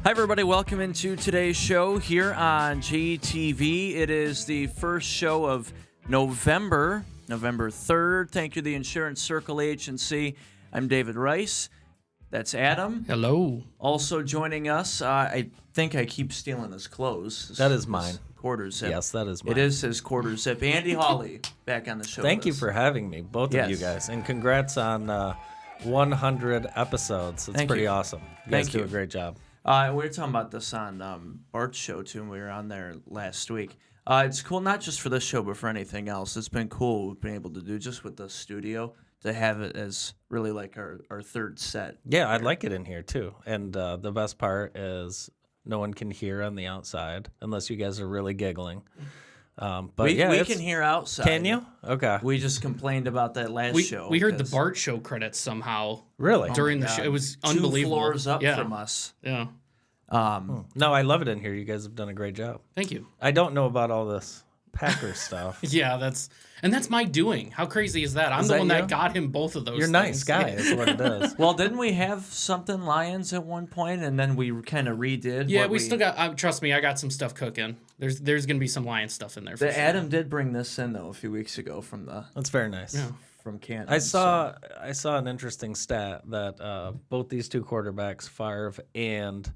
Hi, everybody. Welcome into today's show here on JTV. It is the first show of November 3rd. Thank you, the Insurance Circle Agency. I'm David Rice. That's Adam. Hello. Also joining us, I think I keep stealing his clothes. That is mine. Quarter zip. Yes, that is mine. It is his quarter zip. Andy Hawley back on the show. Thank you for having me, both of you guys. And congrats on 100 episodes. It's pretty awesome. You guys do a great job. We were talking about this on Bart's show, too, and we were on there last week. It's cool, not just for this show, but for anything else. It's been cool we've been able to do just with the studio to have it as really like our third set. Yeah, I like it in here, too. And the best part is no one can hear on the outside unless you guys are really giggling. But we yeah, can hear outside. Can you? Okay. We just complained about that last show. We heard the Bart show credits somehow. Really? During the show. It was unbelievable. 2 floors up from us. Yeah. No, I love it in here. You guys have done a great job. Thank you. I don't know about all this Packer stuff. Yeah, that's my doing. How crazy is that? I'm the one that got him both of those You're a nice guy, is what it is. Well, didn't we have something Lions at one point, and then we kind of redid? Yeah, we still got. Trust me, I got some stuff cooking. There's gonna be some Lions stuff in there. For sure. Adam did bring this in though a few weeks ago from the. That's very nice. Yeah. From Canton. I saw an interesting stat that both these two quarterbacks, Favre and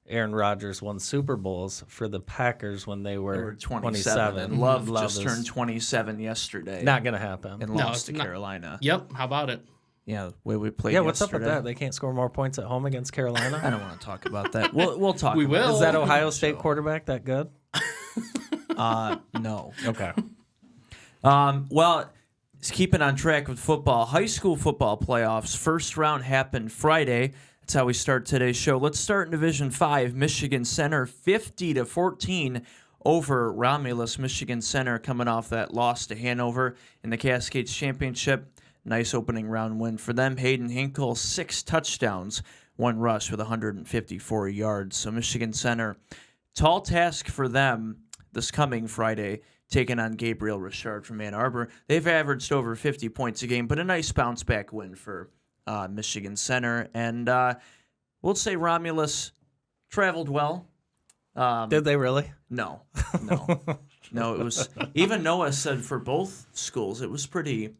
Aaron Rodgers, won Super Bowls for the Packers when they were 27. And Love just turned 27 yesterday. Not going to happen. And lost to Carolina. Yep. How about it? Yeah, the way we played Yeah, what's up with yesterday. that? They can't score more points at home against Carolina? I don't want to talk about that. We'll talk We about will. it. Is that Ohio State quarterback that good? No. Okay. Well, keeping on track with football, high school football playoffs. First round happened Friday. That's how we start today's show. Let's start in Division 5. Michigan Center 50-14 over Romulus. Michigan Center coming off that loss to Hanover in the Cascades Championship. Nice opening round win for them. Hayden Hinkle, 6 touchdowns, 1 rush with 154 yards. So Michigan Center, tall task for them this coming Friday, taking on Gabriel Richard from Ann Arbor. They've averaged over 50 points a game, but a nice bounce-back win for Michigan Center. And we'll say Romulus traveled well. Did they really? No. No, it was... Even Noah said for both schools, it was pretty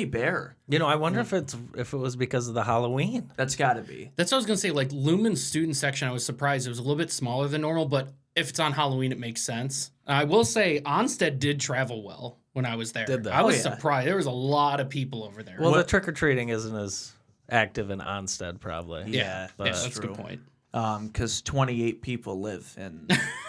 bare. You know, I wonder if it was because of the Halloween. That's got to be. That's what I was gonna say. Like Lumen's student section, I was surprised it was a little bit smaller than normal, but if it's on Halloween, it makes sense. I will say Onstead did travel well when I was there. Did they? I was surprised. There was a lot of people over there. Well, the trick-or-treating isn't as active in Onstead, probably. Yeah, that's a good point. Because 28 people live in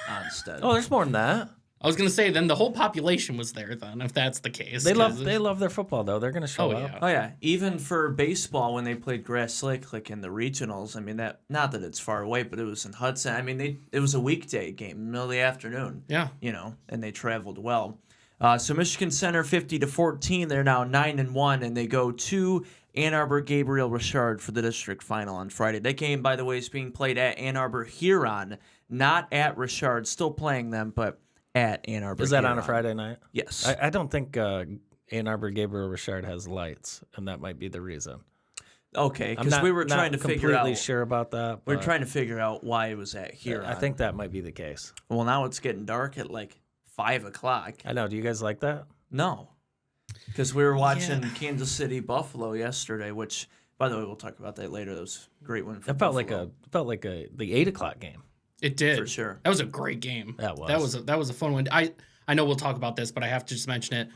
Onstead. Oh, there's more than that. I was gonna say then the whole population was there then, if that's the case. They love their football though. They're gonna show up. Oh yeah, even for baseball when they played Grass Lake, like in the regionals. I mean that not that it's far away, but it was in Hudson. I mean it was a weekday game, middle of the afternoon. Yeah, and they traveled well. So Michigan Center 50-14. They're now 9-1, and they go to Ann Arbor Gabriel Richard for the district final on Friday. That game, by the way, is being played at Ann Arbor Huron, not at Richard. Still playing them, but at Ann Arbor. Is that Huron. on a Friday night? Yes. I don't think Ann Arbor Gabriel Richard has lights, and that might be the reason. Okay, because we were trying to figure out. Completely sure about that. We're trying to figure out why it was at Huron. I think that might be the case. Well, now it's getting dark at like 5 o'clock. I know. Do you guys like that? No, because we were watching Kansas City Buffalo yesterday, which, by the way, we'll talk about that later. That was a great win for It felt Buffalo. like the 8 o'clock game. it did For sure. That was a great game. That was. That was a fun one. I know we'll talk about this, but I have to just mention it.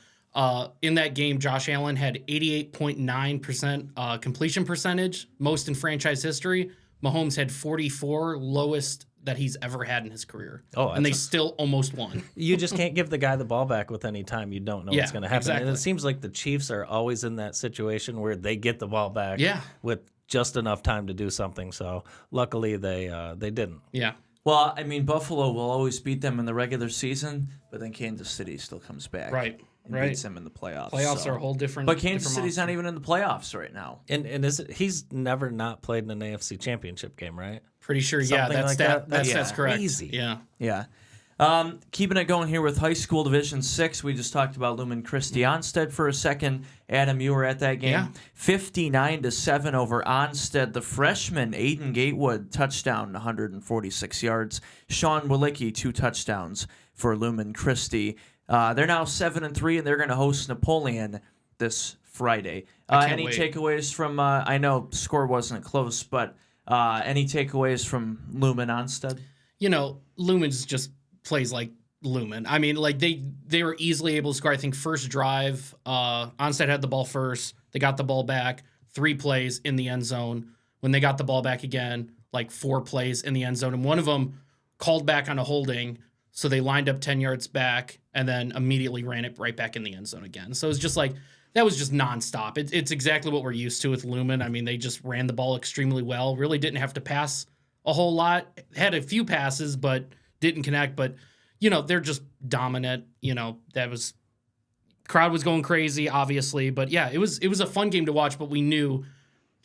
In that game, Josh Allen had 88.9% completion percentage, most in franchise history. Mahomes had 44, lowest that he's ever had in his career. Oh, and they still almost won. You just can't give the guy the ball back with any time. You don't know what's going to happen. Exactly. And it seems like the Chiefs are always in that situation where they get the ball back with just enough time to do something. So luckily they didn't. Yeah. Well, I mean, Buffalo will always beat them in the regular season, but then Kansas City still comes back. Right. And beats them in the playoffs. Playoffs are a whole different. But Kansas different City's not even in the playoffs right now. And he's never not played in an AFC championship game, right? Pretty sure, Something that's like that. that's correct. Crazy. Yeah. Yeah. Keeping it going here with high school Division 6, we just talked about Lumen Christie Onstead for a second. Adam, you were at that game. Yeah. 59-7 over Onstead. The freshman, Aiden Gatewood, touchdown, 146 yards. Sean Walicki, 2 touchdowns for Lumen Christie. They're now 7-3, and they're going to host Napoleon this Friday. Any wait. takeaways from, I know score wasn't close, but any takeaways from Lumen Onstead? Lumen's just plays like Lumen. I mean, like they were easily able to score. I think first drive, Onstead had the ball first. They got the ball back, 3 plays in the end zone. When they got the ball back again, like 4 plays in the end zone. And one of them called back on a holding, so they lined up 10 yards back and then immediately ran it right back in the end zone again. So it was just like, that was just nonstop. It's exactly what we're used to with Lumen. I mean, they just ran the ball extremely well. Really didn't have to pass a whole lot. Had a few passes, but didn't connect. But, they're just dominant. Crowd was going crazy, obviously. But yeah, it was a fun game to watch, but we knew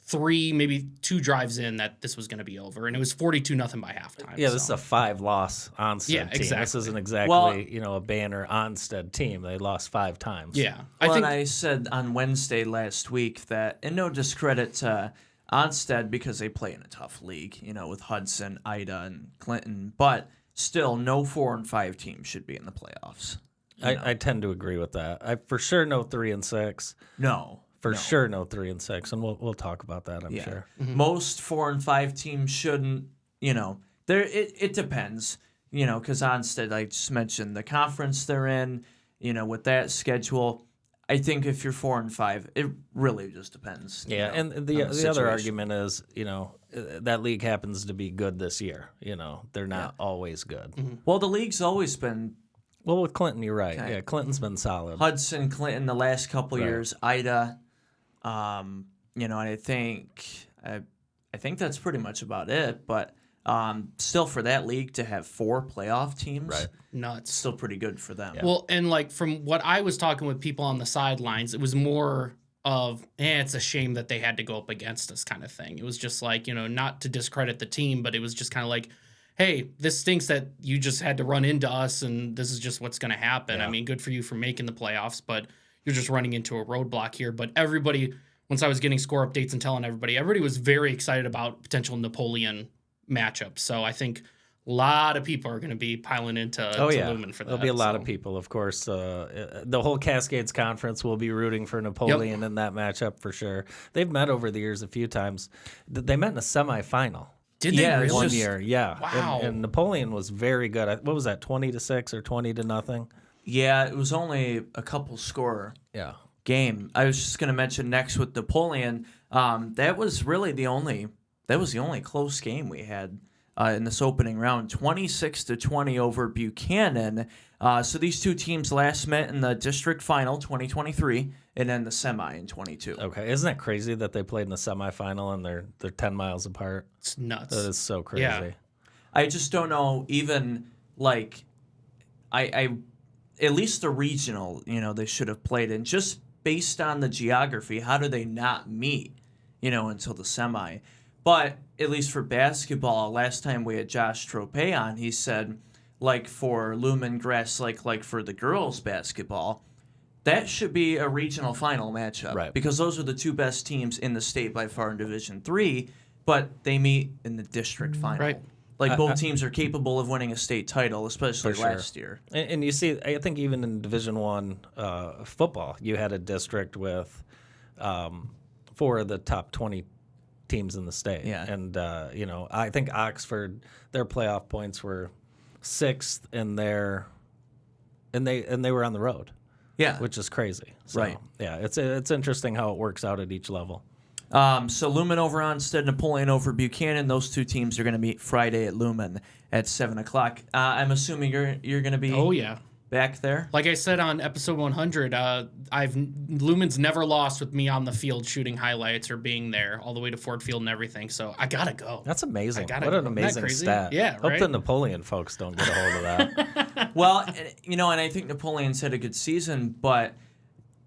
3, maybe 2 drives in that this was going to be over. And it was 42-0 by halftime. Yeah, this is a 5-loss Onstead team. Exactly. This isn't exactly, a banner Onstead team. They lost 5 times. Yeah. I said on Wednesday last week that, and no discredit to Onstead because they play in a tough league, with Hudson, Ida, and Clinton, but still no 4-5 team should be in the playoffs. I tend to agree with that. I for sure know 3-6. No. Sure no 3-6, and we'll talk about that, I'm sure. Mm-hmm. Most 4-5 teams shouldn't, it depends, because Onstead, I just mentioned the conference they're in, with that schedule. I think if you're 4-5, it really just depends. Yeah, and the other argument is, that league happens to be good this year. They're not always good. Mm-hmm. Well, the league's always been. Well, with Clinton, you're right. Okay. Yeah, Clinton's been solid. Hudson, Clinton, the last couple Right. years, Ida, and I think that's pretty much about it. But still, for that league to have 4 playoff teams, Right. nuts. still pretty good for them. Yeah. Well, and from what I was talking with people on the sidelines, it was more of, it's a shame that they had to go up against us kind of thing. It was just like, not to discredit the team, but it was just kind of like, hey, this stinks that you just had to run into us and this is just what's going to happen. Yeah. I mean, good for you for making the playoffs, but you're just running into a roadblock here. But everybody, once I was getting score updates and telling everybody was very excited about potential Napoleon matchups. So I think a lot of people are going to be piling into Lumen for that. There'll be a lot of people, of course. The whole Cascades Conference will be rooting for Napoleon in that matchup for sure. They've met over the years a few times. They met in a semifinal. Did they really? One year, yeah. Wow. And Napoleon was very good. What was that, 20-6 or 20-0? Yeah, it was only a couple score Yeah. game. I was just going to mention next with Napoleon. That was really the only close game we had in this opening round. 26-20 over Buchanan. So these two teams last met in the district final 2023 and then the semi in 22. Okay. Isn't that crazy that they played in the semifinal and they're 10 miles apart? It's nuts. That is so crazy. Yeah. I just don't know, even like I at least the regional, they should have played in, just based on the geography. How do they not meet, until the semi? But at least for basketball, last time we had Josh Trope on, he said, like for Lumen Grass, like for the girls basketball, that should be a regional final matchup. Right. Because those are the 2 best teams in the state by far in Division III, but they meet in the district final. Right. Like both teams are capable of winning a state title, especially For sure. last year. And you see, I think even in Division I football, you had a district with 4 of the top 20 teams in the state. Yeah. And, I think Oxford, their playoff points were 6th in and they were on the road. Yeah. Which is crazy. So, Right. Yeah, it's interesting how it works out at each level. So Lumen over Onstead, Napoleon over Buchanan. Those 2 teams are going to meet Friday at Lumen at 7 o'clock. I'm assuming you're going to be back there? Like I said on episode 100, Lumen's never lost with me on the field shooting highlights or being there all the way to Ford Field and everything. So I gotta go. That's amazing. What What an Isn't that amazing crazy? stat. Yeah, Hope right? the Napoleon folks don't get a hold of that. Well, and I think Napoleon's had a good season, but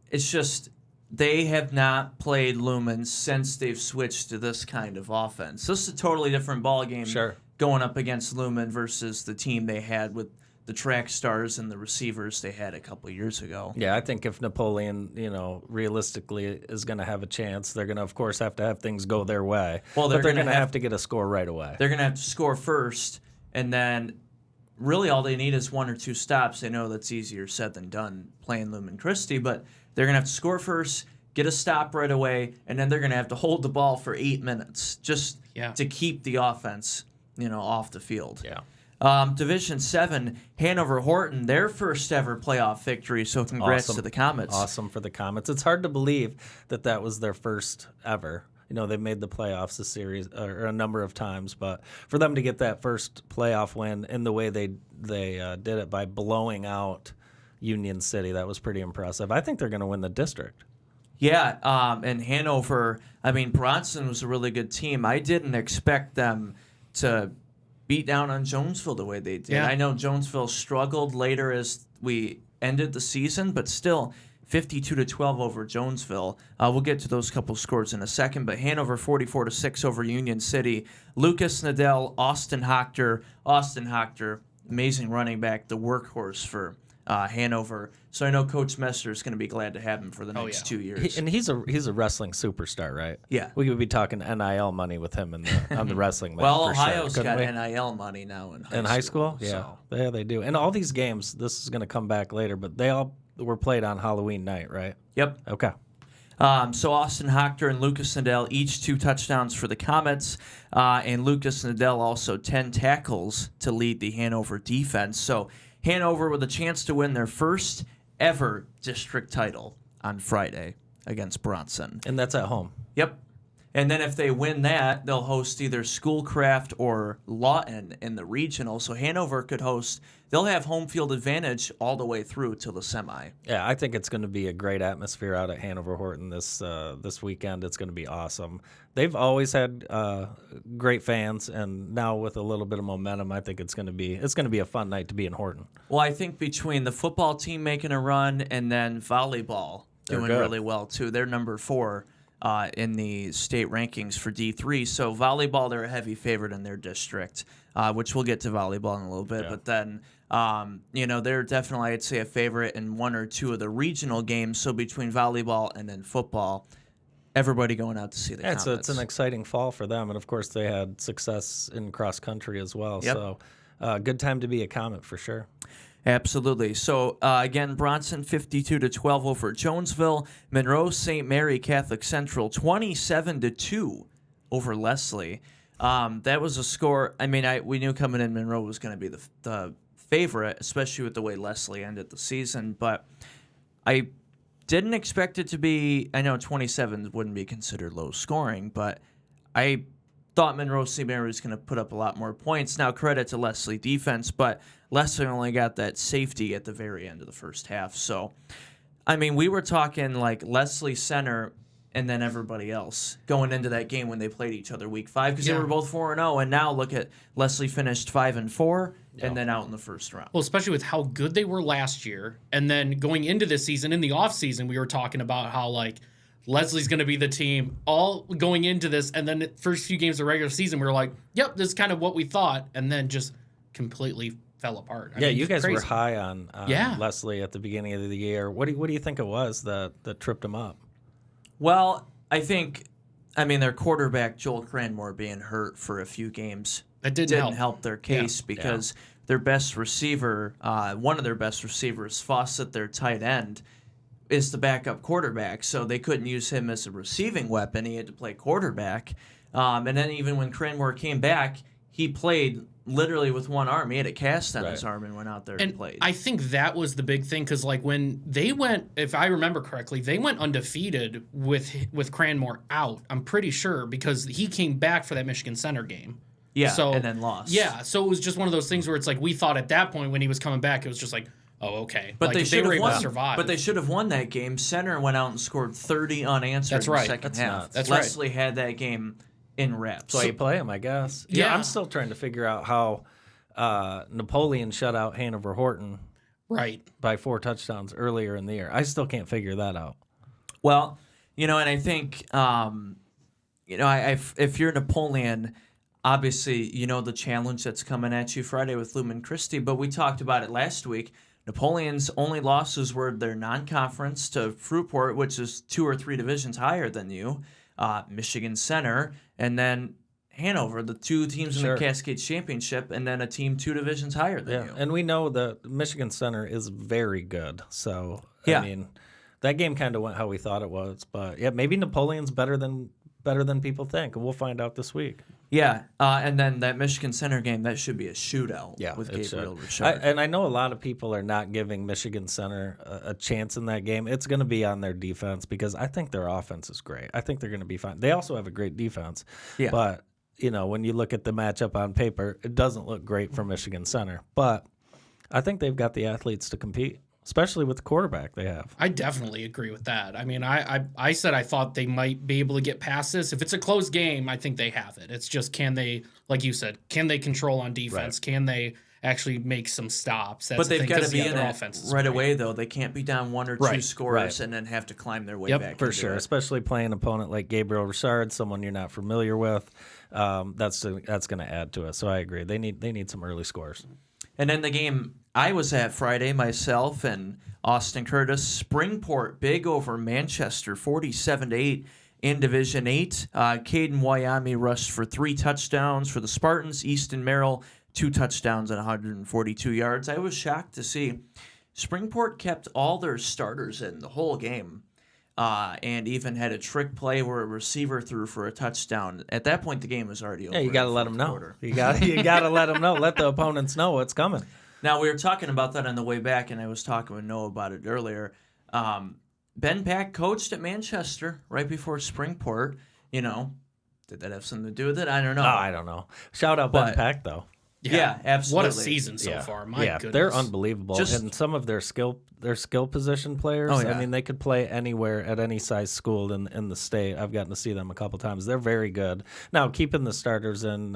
it's just they have not played Lumen since they've switched to this kind of offense. This is a totally different ball game. Sure. Going up against Lumen versus the team they had with the track stars and the receivers they had a couple years ago. Yeah, I think if Napoleon, realistically is going to have a chance, they're going to, of course, have to have things go their way. Well, they're going to have to get a score right away. They're going to have to score first, and then really all they need is 1 or 2 stops. I know that's easier said than done playing Lumen Christi, but they're going to have to score first, get a stop right away, and then they're going to have to hold the ball for 8 minutes just to keep the offense, off the field. Yeah. Division 7, Hanover Horton, their first ever playoff victory, so congrats to the Comets. Awesome for the Comets. It's hard to believe that was their first ever. They've made the playoffs a number of times, but for them to get that first playoff win in the way they did it by blowing out Union City, that was pretty impressive. I think they're going to win the district. Yeah, and Hanover, Bronson was a really good team. I didn't expect them to beat down on Jonesville the way they did. Yeah. I know Jonesville struggled later as we ended the season, but still 52-12 over Jonesville. We'll get to those couple scores in a second, but Hanover 44-6 over Union City. Lucas Nadell, Austin Hochter, amazing running back, the workhorse for Hanover. So I know Coach Messer is going to be glad to have him for the next 2 years. He's a wrestling superstar, right? Yeah. We could be talking NIL money with him on the wrestling. Well, for Ohio's sure. got NIL money now in high school. Yeah, So. yeah, they do. And all these games, this is going to come back later, but they all were played on Halloween night, right? Yep. Okay. So Austin Hochter and Lucas Nadell, each 2 touchdowns for the Comets, and Lucas Nadell also 10 tackles to lead the Hanover defense. So Hanover with a chance to win their first ever district title on Friday against Bronson. And that's at home. Yep. And then if they win that, they'll host either Schoolcraft or Lawton in the regional. So Hanover could host, they'll have home field advantage all the way through to the semi. Yeah, I think it's going to be a great atmosphere out at Hanover Horton this weekend. It's going to be awesome. They've always had great fans, and now with a little bit of momentum, I think it's going to be a fun night to be in Horton. Well, I think between the football team making a run and then volleyball doing really well too. They're number 4 in the state rankings for D3. So volleyball, they're a heavy favorite in their district, which we'll get to volleyball in a little bit. Yeah. But then, they're definitely, I'd say, a favorite in 1 or 2 of the regional games. So between volleyball and then football, everybody going out to see the Comets. So it's an exciting fall for them. And, of course, they had success in cross country as well. Yep. So good time to be a Comet for sure. Absolutely. So, again, Bronson 52-12 over Jonesville. Monroe St. Mary Catholic Central 27-2 over Leslie. That was a score. We knew coming in Monroe was going to be the favorite, especially with the way Leslie ended the season. But I didn't expect it to be. I know 27 wouldn't be considered low scoring, but I thought Monroe St. Mary was going to put up a lot more points. Now, credit to Leslie defense, but Leslie only got that safety at the very end of the first half. So, we were talking like Leslie center and then everybody else going into that game when they played each other week 5 because they were both 4-0. And now look at Leslie finished 5-4 and then out in the first round. Well, especially with how good they were last year. And then going into this season, in the offseason, we were talking about how Leslie's going to be the team all going into this. And then the first few games of regular season, we were like, yep, this is kind of what we thought. And then just completely fell apart. You guys were high on Yeah. Leslie at the beginning of the year. What do you think it was that tripped them up? Well, I think, their quarterback, Joel Cranmore, being hurt for a few games that didn't help their case because their best receiver, one of their best receivers, Fawcett, their tight end, is the backup quarterback. So they couldn't use him as a receiving weapon. He had to play quarterback. And then even when Cranmore came back, he played literally with one arm. He had a cast on his arm and went out there and played. I think that was the big thing because, when they went, if I remember correctly, they went undefeated with Cranmore out. I'm pretty sure because he came back for that Michigan Center game. Yeah, and then lost. Yeah, so it was just one of those things where it's we thought at that point when he was coming back, it was just oh, okay. But they should have won. Survive. But they should have won that game. Center went out and scored 30 unanswered in the second half. That's Leslie had that game in reps. So you play him, I guess. Yeah, I'm still trying to figure out how Napoleon shut out Hanover Horton by 4 touchdowns earlier in the year. I still can't figure that out. Well, and I think, if you're Napoleon, obviously, the challenge that's coming at you Friday with Lumen Christi, but we talked about it last week. Napoleon's only losses were their non-conference to Fruitport, which is 2 or 3 divisions higher than you, Michigan Center, and then Hanover, the 2 teams in the Cascades Championship, and then a team 2 divisions higher than you. And we know that Michigan Center is very good. So, Yeah. I mean, that game kind of went how we thought it was. But, yeah, maybe Napoleon's better than people think, and we'll find out this week. Yeah, and then that Michigan Center game, that should be a shootout with it Gabriel should. Richard. And I know a lot of people are not giving Michigan Center a chance in that game. It's going to be on their defense because I think their offense is great. I think they're going to be fine. They also have a great defense. Yeah. But, when you look at the matchup on paper, it doesn't look great for Michigan Center. But I think they've got the athletes to compete, especially with the quarterback they have. I definitely agree with that. I mean, I said I thought they might be able to get past this. If it's a close game, I think they have it. It's just, can they, like you said, can they control on defense? Right. Can they actually make some stops? But they've got to be in it right away, though. They can't be down 1 or 2 scores and then have to climb their way back. For sure, especially playing an opponent like Gabriel Richard, someone you're not familiar with. That's going to add to it. So I agree. They need some early scores. And then the game I was at Friday, myself and Austin Curtis, Springport big over Manchester, 47-8 in Division 8. Caden Wyoming rushed for 3 touchdowns for the Spartans. Easton Merrill, 2 touchdowns and 142 yards. I was shocked to see Springport kept all their starters in the whole game. And even had a trick play where a receiver threw for a touchdown. At that point, the game was already over. Yeah, you got to let them know. You got to let them know. Let the opponents know what's coming. Now, we were talking about that on the way back, and I was talking with Noah about it earlier. Ben Pack coached at Manchester right before Springport. Did that have something to do with it? I don't know. Oh, I don't know. Shout out Ben Pack, though. Yeah, absolutely. What a season so far. My goodness. They're unbelievable. And some of their skill position players, I mean, they could play anywhere at any size school in the state. I've gotten to see them a couple times. They're very good. Now, keeping the starters in,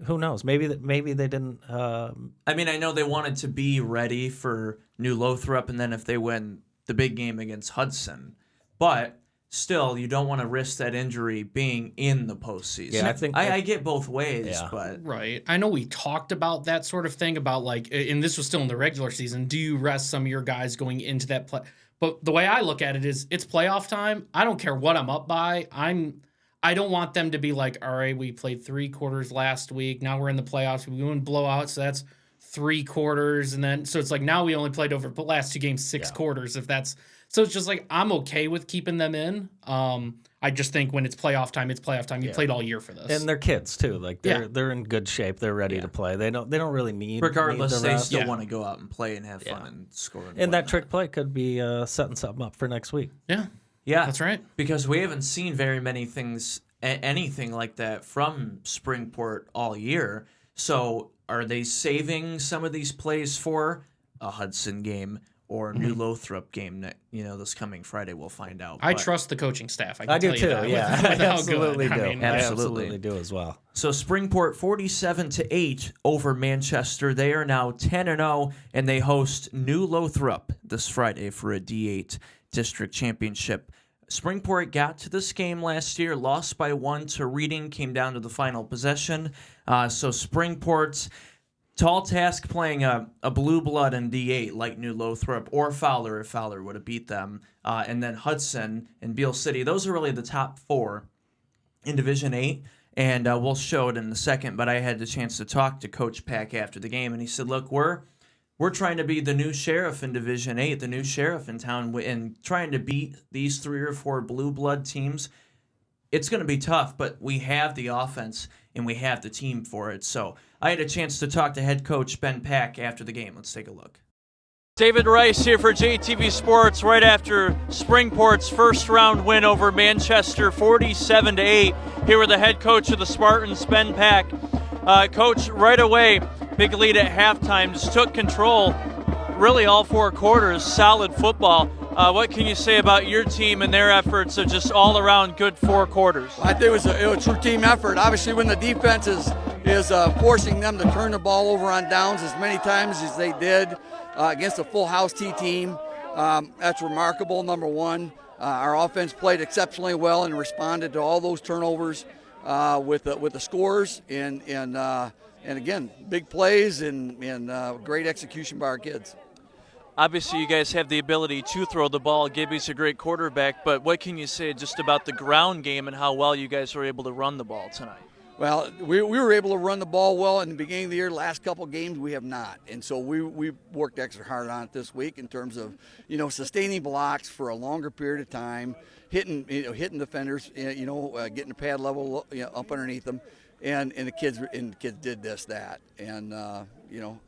who knows? Maybe they didn't. I mean, I know they wanted to be ready for New Lothrop, and then if they win the big game against Hudson. But still, you don't want to risk that injury being in the postseason. Yeah, I think I get both ways, but right. I know we talked about that sort of thing about and this was still in the regular season. Do you rest some of your guys going into that play? But the way I look at it is, it's playoff time. I don't care what I'm up by. I don't want them to be like, all right, we played 3 quarters last week. Now we're in the playoffs. We won blowout, so that's 3 quarters, and then so it's like now we only played over the last 2 games 6 quarters. If that's so, it's just like I'm okay with keeping them in. I just think when it's playoff time, it's playoff time. You played all year for this, and they're kids too. Like they're in good shape. They're ready to play. They don't really need. Regardless, need they still want to go out and play and have fun and score. And that trick play could be setting something up for next week. Yeah, that's right. Because we haven't seen very many anything like that from Springport all year. So are they saving some of these plays for a Hudson game or a New Lothrop game that, this coming Friday? We'll find out. I trust the coaching staff. I do tell too. You that. Yeah, with I how absolutely good. do. I mean, I absolutely do as well. So Springport 47-8 over Manchester. They are now 10-0, and they host New Lothrop this Friday for a D8 district championship. Springport got to this game last year, lost by 1 to Reading, came down to the final possession. So Springport's tall task playing a blue blood in D8 like New Lothrop or Fowler if Fowler would have beat them. And then Hudson and Beale City. Those are really the top 4 in Division 8. And we'll show it in a second. But I had the chance to talk to Coach Pack after the game. And he said, look, we're trying to be the new sheriff in Division 8, the new sheriff in town, and trying to beat these 3 or 4 blue blood teams. It's going to be tough, but we have the offense and we have the team for it. So I had a chance to talk to head coach Ben Pack after the game. Let's take a look. David Rice here for JTV Sports right after Springport's first round win over Manchester 47-8. Here with the head coach of the Spartans, Ben Pack. Coach, right away, big lead at halftime, just took control really all 4 quarters, solid football. What can you say about your team and their efforts of just all around good 4 quarters? I think it was a true team effort. Obviously, when the defense is forcing them to turn the ball over on downs as many times as they did against a full house T team, that's remarkable, number one. Our offense played exceptionally well and responded to all those turnovers. with the scores and again, big plays and great execution by our kids. Obviously, you guys have the ability to throw the ball. Gibby's a great quarterback, but what can you say just about the ground game and how well you guys were able to run the ball tonight? Well, we were able to run the ball well in the beginning of the year. Last couple games we have not, and so we worked extra hard on it this week in terms of sustaining blocks for a longer period of time, hitting defenders, getting the pad level up underneath them, and the kids did that, and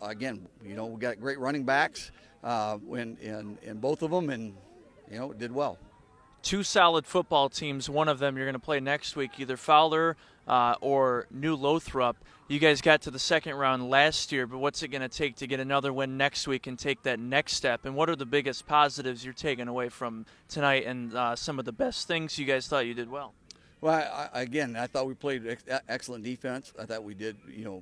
again we got great running backs in both of them, and did well. Two solid football teams. One of them you're going to play next week, either Fowler or New Lothrop. You guys got to the second round last year, but what's it going to take to get another win next week and take that next step? And what are the biggest positives you're taking away from tonight and some of the best things you guys thought you did well? Well, I thought we played excellent defense. I thought we did,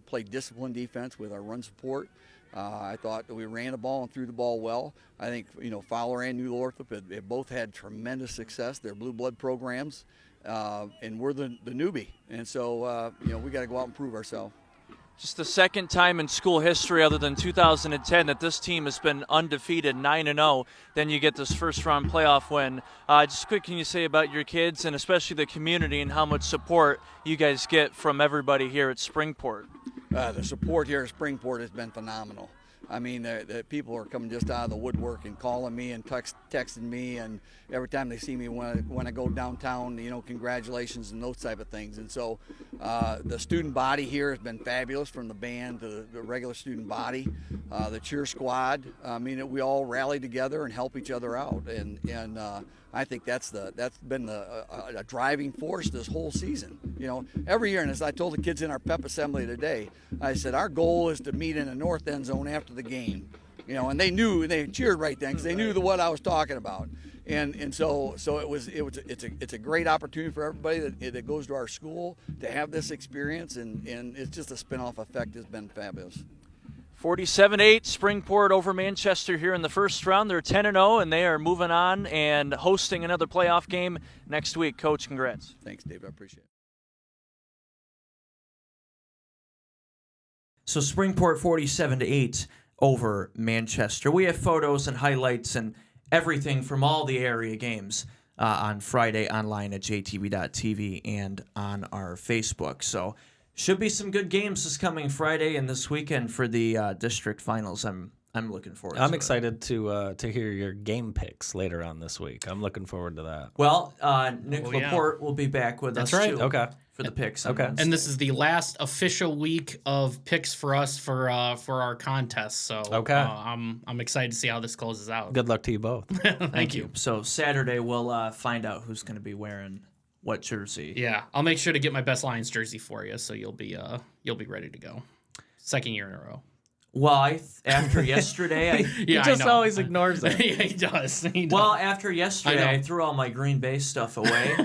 played disciplined defense with our run support. I thought that we ran the ball and threw the ball well. I think, Fowler and New Lothrop have both had tremendous success. They're blue blood programs, and we're the newbie. And so, we got to go out and prove ourselves. Just the second time in school history other than 2010 that this team has been undefeated, 9-0. Then you get this first-round playoff win. Just quick, can you say about your kids and especially the community and how much support you guys get from everybody here at Springport? The support here at Springport has been phenomenal. I mean, the people are coming just out of the woodwork and calling me and texting me, and every time they see me when I go downtown, congratulations and those type of things. And so the student body here has been fabulous, from the band to the regular student body, the cheer squad. I mean, we all rally together and help each other out, and I think that's been a driving force this whole season. Every year, and as I told the kids in our pep assembly today, I said our goal is to meet in the north end zone after the game. And they knew, they cheered right then because they knew what I was talking about. And so it's a great opportunity for everybody that goes to our school to have this experience, and it's just a spin-off effect has been fabulous. 47-8, Springport over Manchester here in the first round. They're 10-0, and they are moving on and hosting another playoff game next week. Coach, congrats. Thanks, Dave. I appreciate it. So Springport 47-8 over Manchester. We have photos and highlights and everything from all the area games on Friday online at JTV.tv and on our Facebook. So should be some good games this coming Friday and this weekend for the district finals. I'm looking forward to it. I'm excited to hear your game picks later on this week. I'm looking forward to that. Well, Nick Laporte will be back with us right. too. Okay. For the picks. Okay. And this is the last official week of picks for us for our contest. So I'm excited to see how this closes out. Good luck to you both. Thank you. So Saturday we'll find out who's going to be wearing what jersey. Yeah, I'll make sure to get my best Lions jersey for you, so you'll be ready to go. Second year in a row. Well, after yesterday, He just always ignores it. Yeah, he does. Well, after yesterday, I threw all my Green Bay stuff away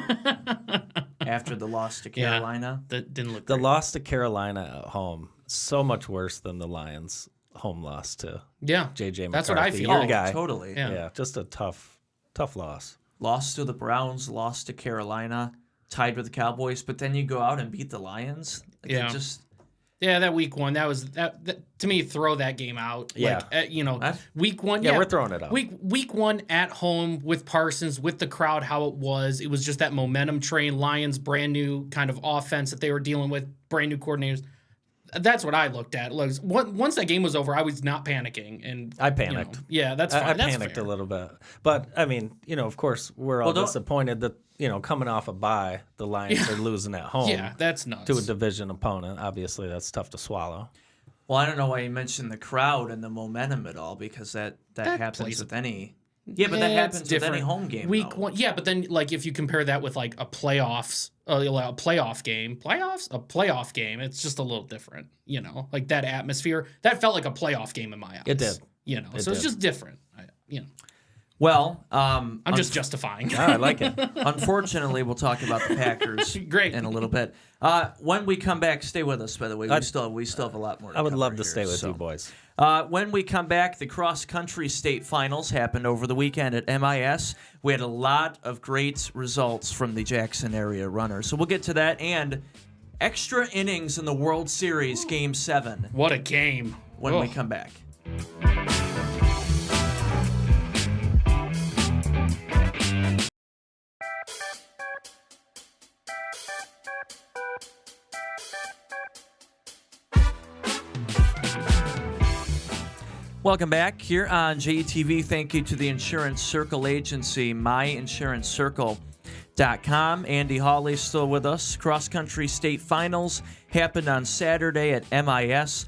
after the loss to Carolina. That didn't look The great. loss to Carolina at home, so much worse than the Lions' home loss to J.J. McCarthy. That's what I feel. Your Oh, guy. totally. Yeah, just a tough loss. Lost to the Browns, lost to Carolina, tied with the Cowboys, but then you go out and beat the Lions. That week one, that was that to me. Throw that game out. Yeah. Week one. Yeah, we're throwing it out. Week one at home with Parsons, with the crowd, how it was. It was just that momentum train. Lions, brand new kind of offense that they were dealing with, brand new coordinators. That's what I looked at. Once that game was over, I was not panicking, and I panicked. That's fine. I That's panicked fair. a little bit, but I mean, of course, we're all disappointed that coming off a bye, the Lions are losing at home. Yeah, that's nuts. To a division opponent. Obviously, that's tough to swallow. Well, I don't know why you mentioned the crowd and the momentum at all, because that happens with any. Yeah, but that happens with any home game. Week one, yeah, but then if you compare that with a playoff game, it's just a little different. That atmosphere that felt like a playoff game in my eyes. It did. It's just different. Well, I'm just justifying. I like it. Unfortunately, we'll talk about the Packers Great. in a little bit. When we come back, stay with us. By the way, we still have a lot more. I would love to here, stay with you boys. When we come back, the cross-country state finals happened over the weekend at MIS. We had a lot of great results from the Jackson area runners. So we'll get to that and extra innings in the World Series Game 7 What a game. when we come back. Welcome back here on JTV. Thank you to the Insurance Circle Agency, myinsuranccircle.com. Andy Hawley still with us. Cross-country state finals happened on Saturday at MIS.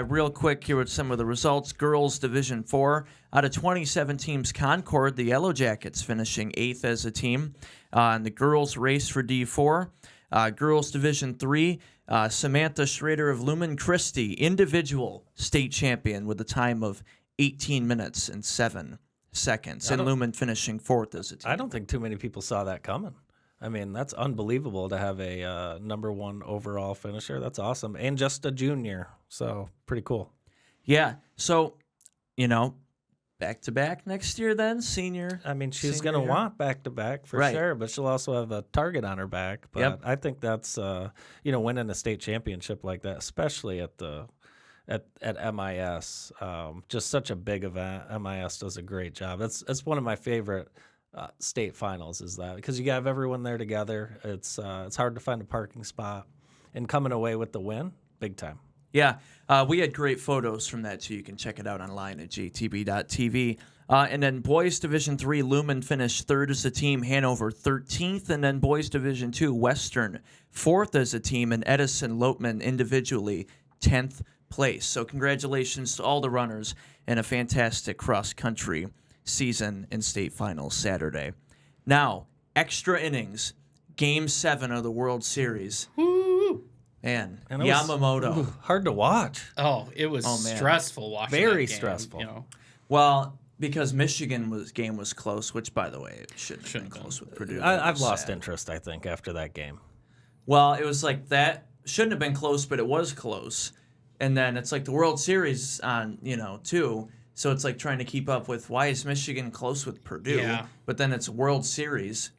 Real quick here with some of the results. Girls Division 4. Out of 27 teams, Concord, the Yellow Jackets, finishing 8th as a team. In the girls race for D4. Girls Division 3. Samantha Schrader of Lumen Christi, individual state champion with a time of 18 minutes and 7 seconds. And Lumen finishing 4th as a team. I don't think too many people saw that coming. I mean, that's unbelievable to have a number 1 overall finisher. That's awesome. And just a junior. So pretty cool. Yeah. So, back-to-back next year then, senior. I mean, she's senior going to year? want back-to-back for Right. sure, but she'll also have a target on her back. But Yep. I think that's, winning a state championship like that, especially at MIS, just such a big event. MIS does a great job. It's one of my favorite state finals is that because you have everyone there together. It's hard to find a parking spot, and coming away with the win, big time. Yeah, we had great photos from that, too. You can check it out online at jtb.tv. And then Boys Division 3, Lumen finished 3rd as a team, Hanover 13th. And then Boys Division 2, Western 4th as a team, and Edison Lopeman individually 10th place. So congratulations to all the runners and a fantastic cross-country season in state finals Saturday. Now, extra innings, Game 7 of the World Series. Man, And it was Yamamoto. hard to watch. Oh, it was man. stressful watching Very that game, stressful. Well, because Michigan game was close, which, by the way, it shouldn't have been Shouldn't have close with Purdue. I've It was lost sad. interest, I think, after that game. Well, it was like that shouldn't have been close, but it was close. And then it's like the World Series on, too. So it's like trying to keep up with why is Michigan close with Purdue? Yeah. But then it's World Series,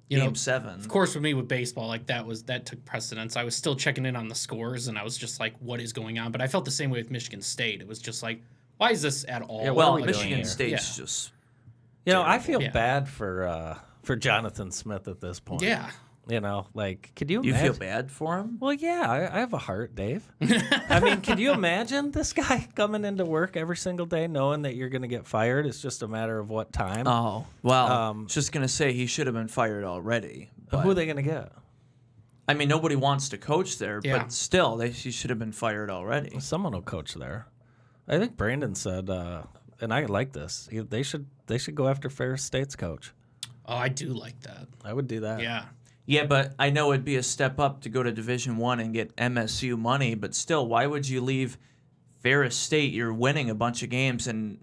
Game 7. Of course, with me with baseball, like that took precedence. I was still checking in on the scores, and I was just like, "What is going on?" But I felt the same way with Michigan State. It was just like, "Why is this at all?" Yeah, what Well, are we doing Michigan here? State's Yeah. just I feel Yeah. bad for Jonathan Smith at this point. Yeah. Could you you imagine? feel bad for him? Well, yeah, I have a heart, Dave. I mean, could you imagine this guy coming into work every single day knowing that you're going to get fired? It's just a matter of what time. Oh, well, just going to say he should have been fired already. But, Who are they going to get? I mean, nobody wants to coach there, Yeah. but still, he should have been fired already. Someone will coach there. I think Brandon said, and I like this. They should go after Ferris State's coach. Oh, I do like that. I would do that. Yeah. Yeah, but I know it'd be a step up to go to Division I and get MSU money, but still, why would you leave Ferris State? You're winning a bunch of games and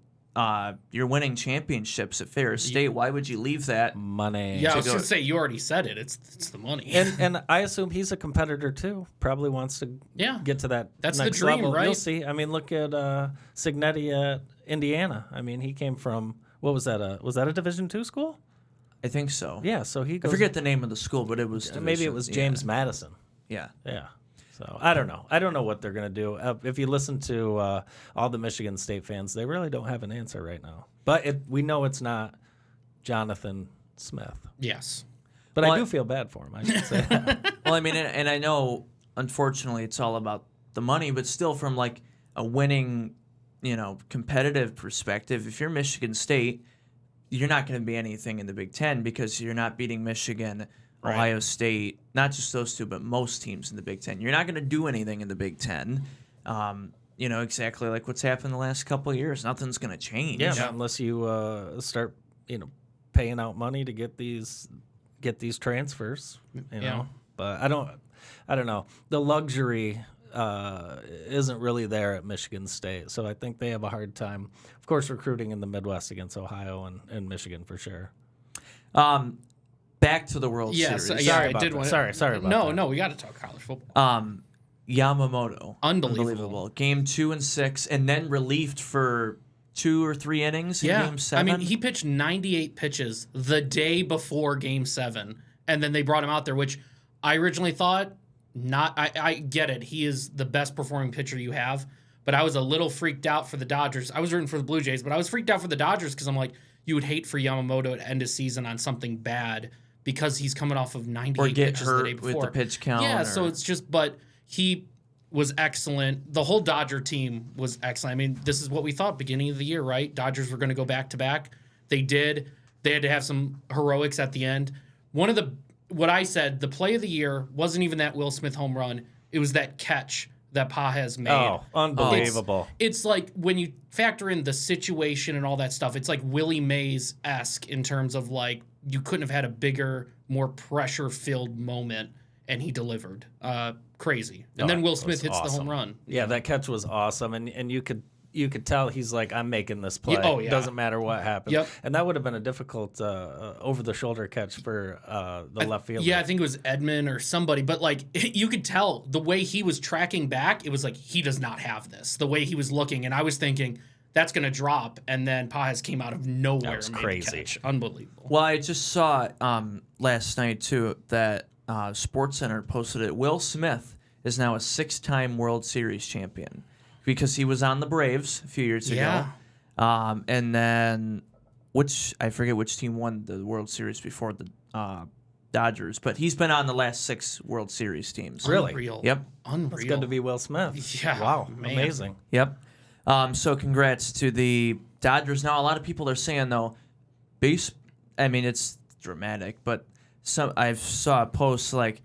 you're winning championships at Ferris State. Why would you leave that? Money. Yeah, I was go- going to say, you already said it. It's the money. And I assume he's a competitor too. Probably wants to Yeah. get to that That's the next dream, level. right? You'll see. I mean, look at Signetti at Indiana. I mean, he came from what was that? Was that a Division II school? I think so. Yeah. So he I goes. forget the name of the school, but it was Maybe it was James Madison. Yeah. Yeah. So I don't know. I don't know what they're gonna do. If you listen to all the Michigan State fans, they really don't have an answer right now. But we know it's not Jonathan Smith. Yes. But Well, I do feel bad for him. I should say. That. Well, I mean, and I know, unfortunately, it's all about the money, but still, from like a winning, competitive perspective, if you're Michigan State, you're not going to be anything in the Big Ten because you're not beating Michigan, Right. Ohio State, not just those two, but most teams in the Big Ten. You're not going to do anything in the Big Ten. Exactly like what's happened the last couple of years. Nothing's going to change. Yeah, not unless you start, paying out money to get these transfers. Yeah. But I don't know. The luxury isn't really there at Michigan State, so I think they have a hard time. Of course, recruiting in the Midwest against Ohio and Michigan for sure. Back to the World Yes. Series. Yeah, Sorry I about did that. want. Sorry about no, that. No, we got to talk college football. Yamamoto. Unbelievable. Game 2 and 6, and then relieved for 2 or 3 innings in Game 7. I mean, he pitched 98 pitches the day before Game 7, and then they brought him out there, which I originally thought I get it. He is the best performing pitcher you have, but I was a little freaked out for the Dodgers. I was rooting for the Blue Jays, but I was freaked out for the Dodgers because I'm like, you would hate for Yamamoto to end a season on something bad because he's coming off of 98 pitches the day before. With the pitch count. Yeah, so it's just, but he was excellent. The whole Dodger team was excellent. I mean, this is what we thought beginning of the year, right? Dodgers were going to go back-to-back. They did. They had to have some heroics at the end. What I said, the play of the year wasn't even that Will Smith home run. It was that catch that Pages made. Oh, unbelievable. It's like when you factor in the situation and all that stuff, it's like Willie Mays-esque in terms of like you couldn't have had a bigger, more pressure-filled moment, and he delivered. Crazy. And then Will Smith hits the home run. Yeah, that catch was awesome, and you could tell he's like, I'm making this play. Oh, yeah. Doesn't matter what happens. Yep. And that would have been a difficult over-the-shoulder catch for the left fielder. Yeah, I think it was Edmund or somebody, but like you could tell the way he was tracking back, it was like he does not have this. The way he was looking, and I was thinking that's going to drop, and then Pages came out of nowhere. That was and made crazy. the catch. Unbelievable. Well, I just saw last night, too, that SportsCenter posted it. Will Smith is now a 6-time World Series champion because he was on the Braves a few years ago. And then, I forget which team won the World Series before the Dodgers, but he's been on the last 6 World Series teams. Really? Unreal. Yep. Unreal. It's good to be Will Smith. Yeah, Wow. man. Amazing. Yep. So congrats to the Dodgers. Now, a lot of people are saying, though, it's dramatic, but I saw a post like,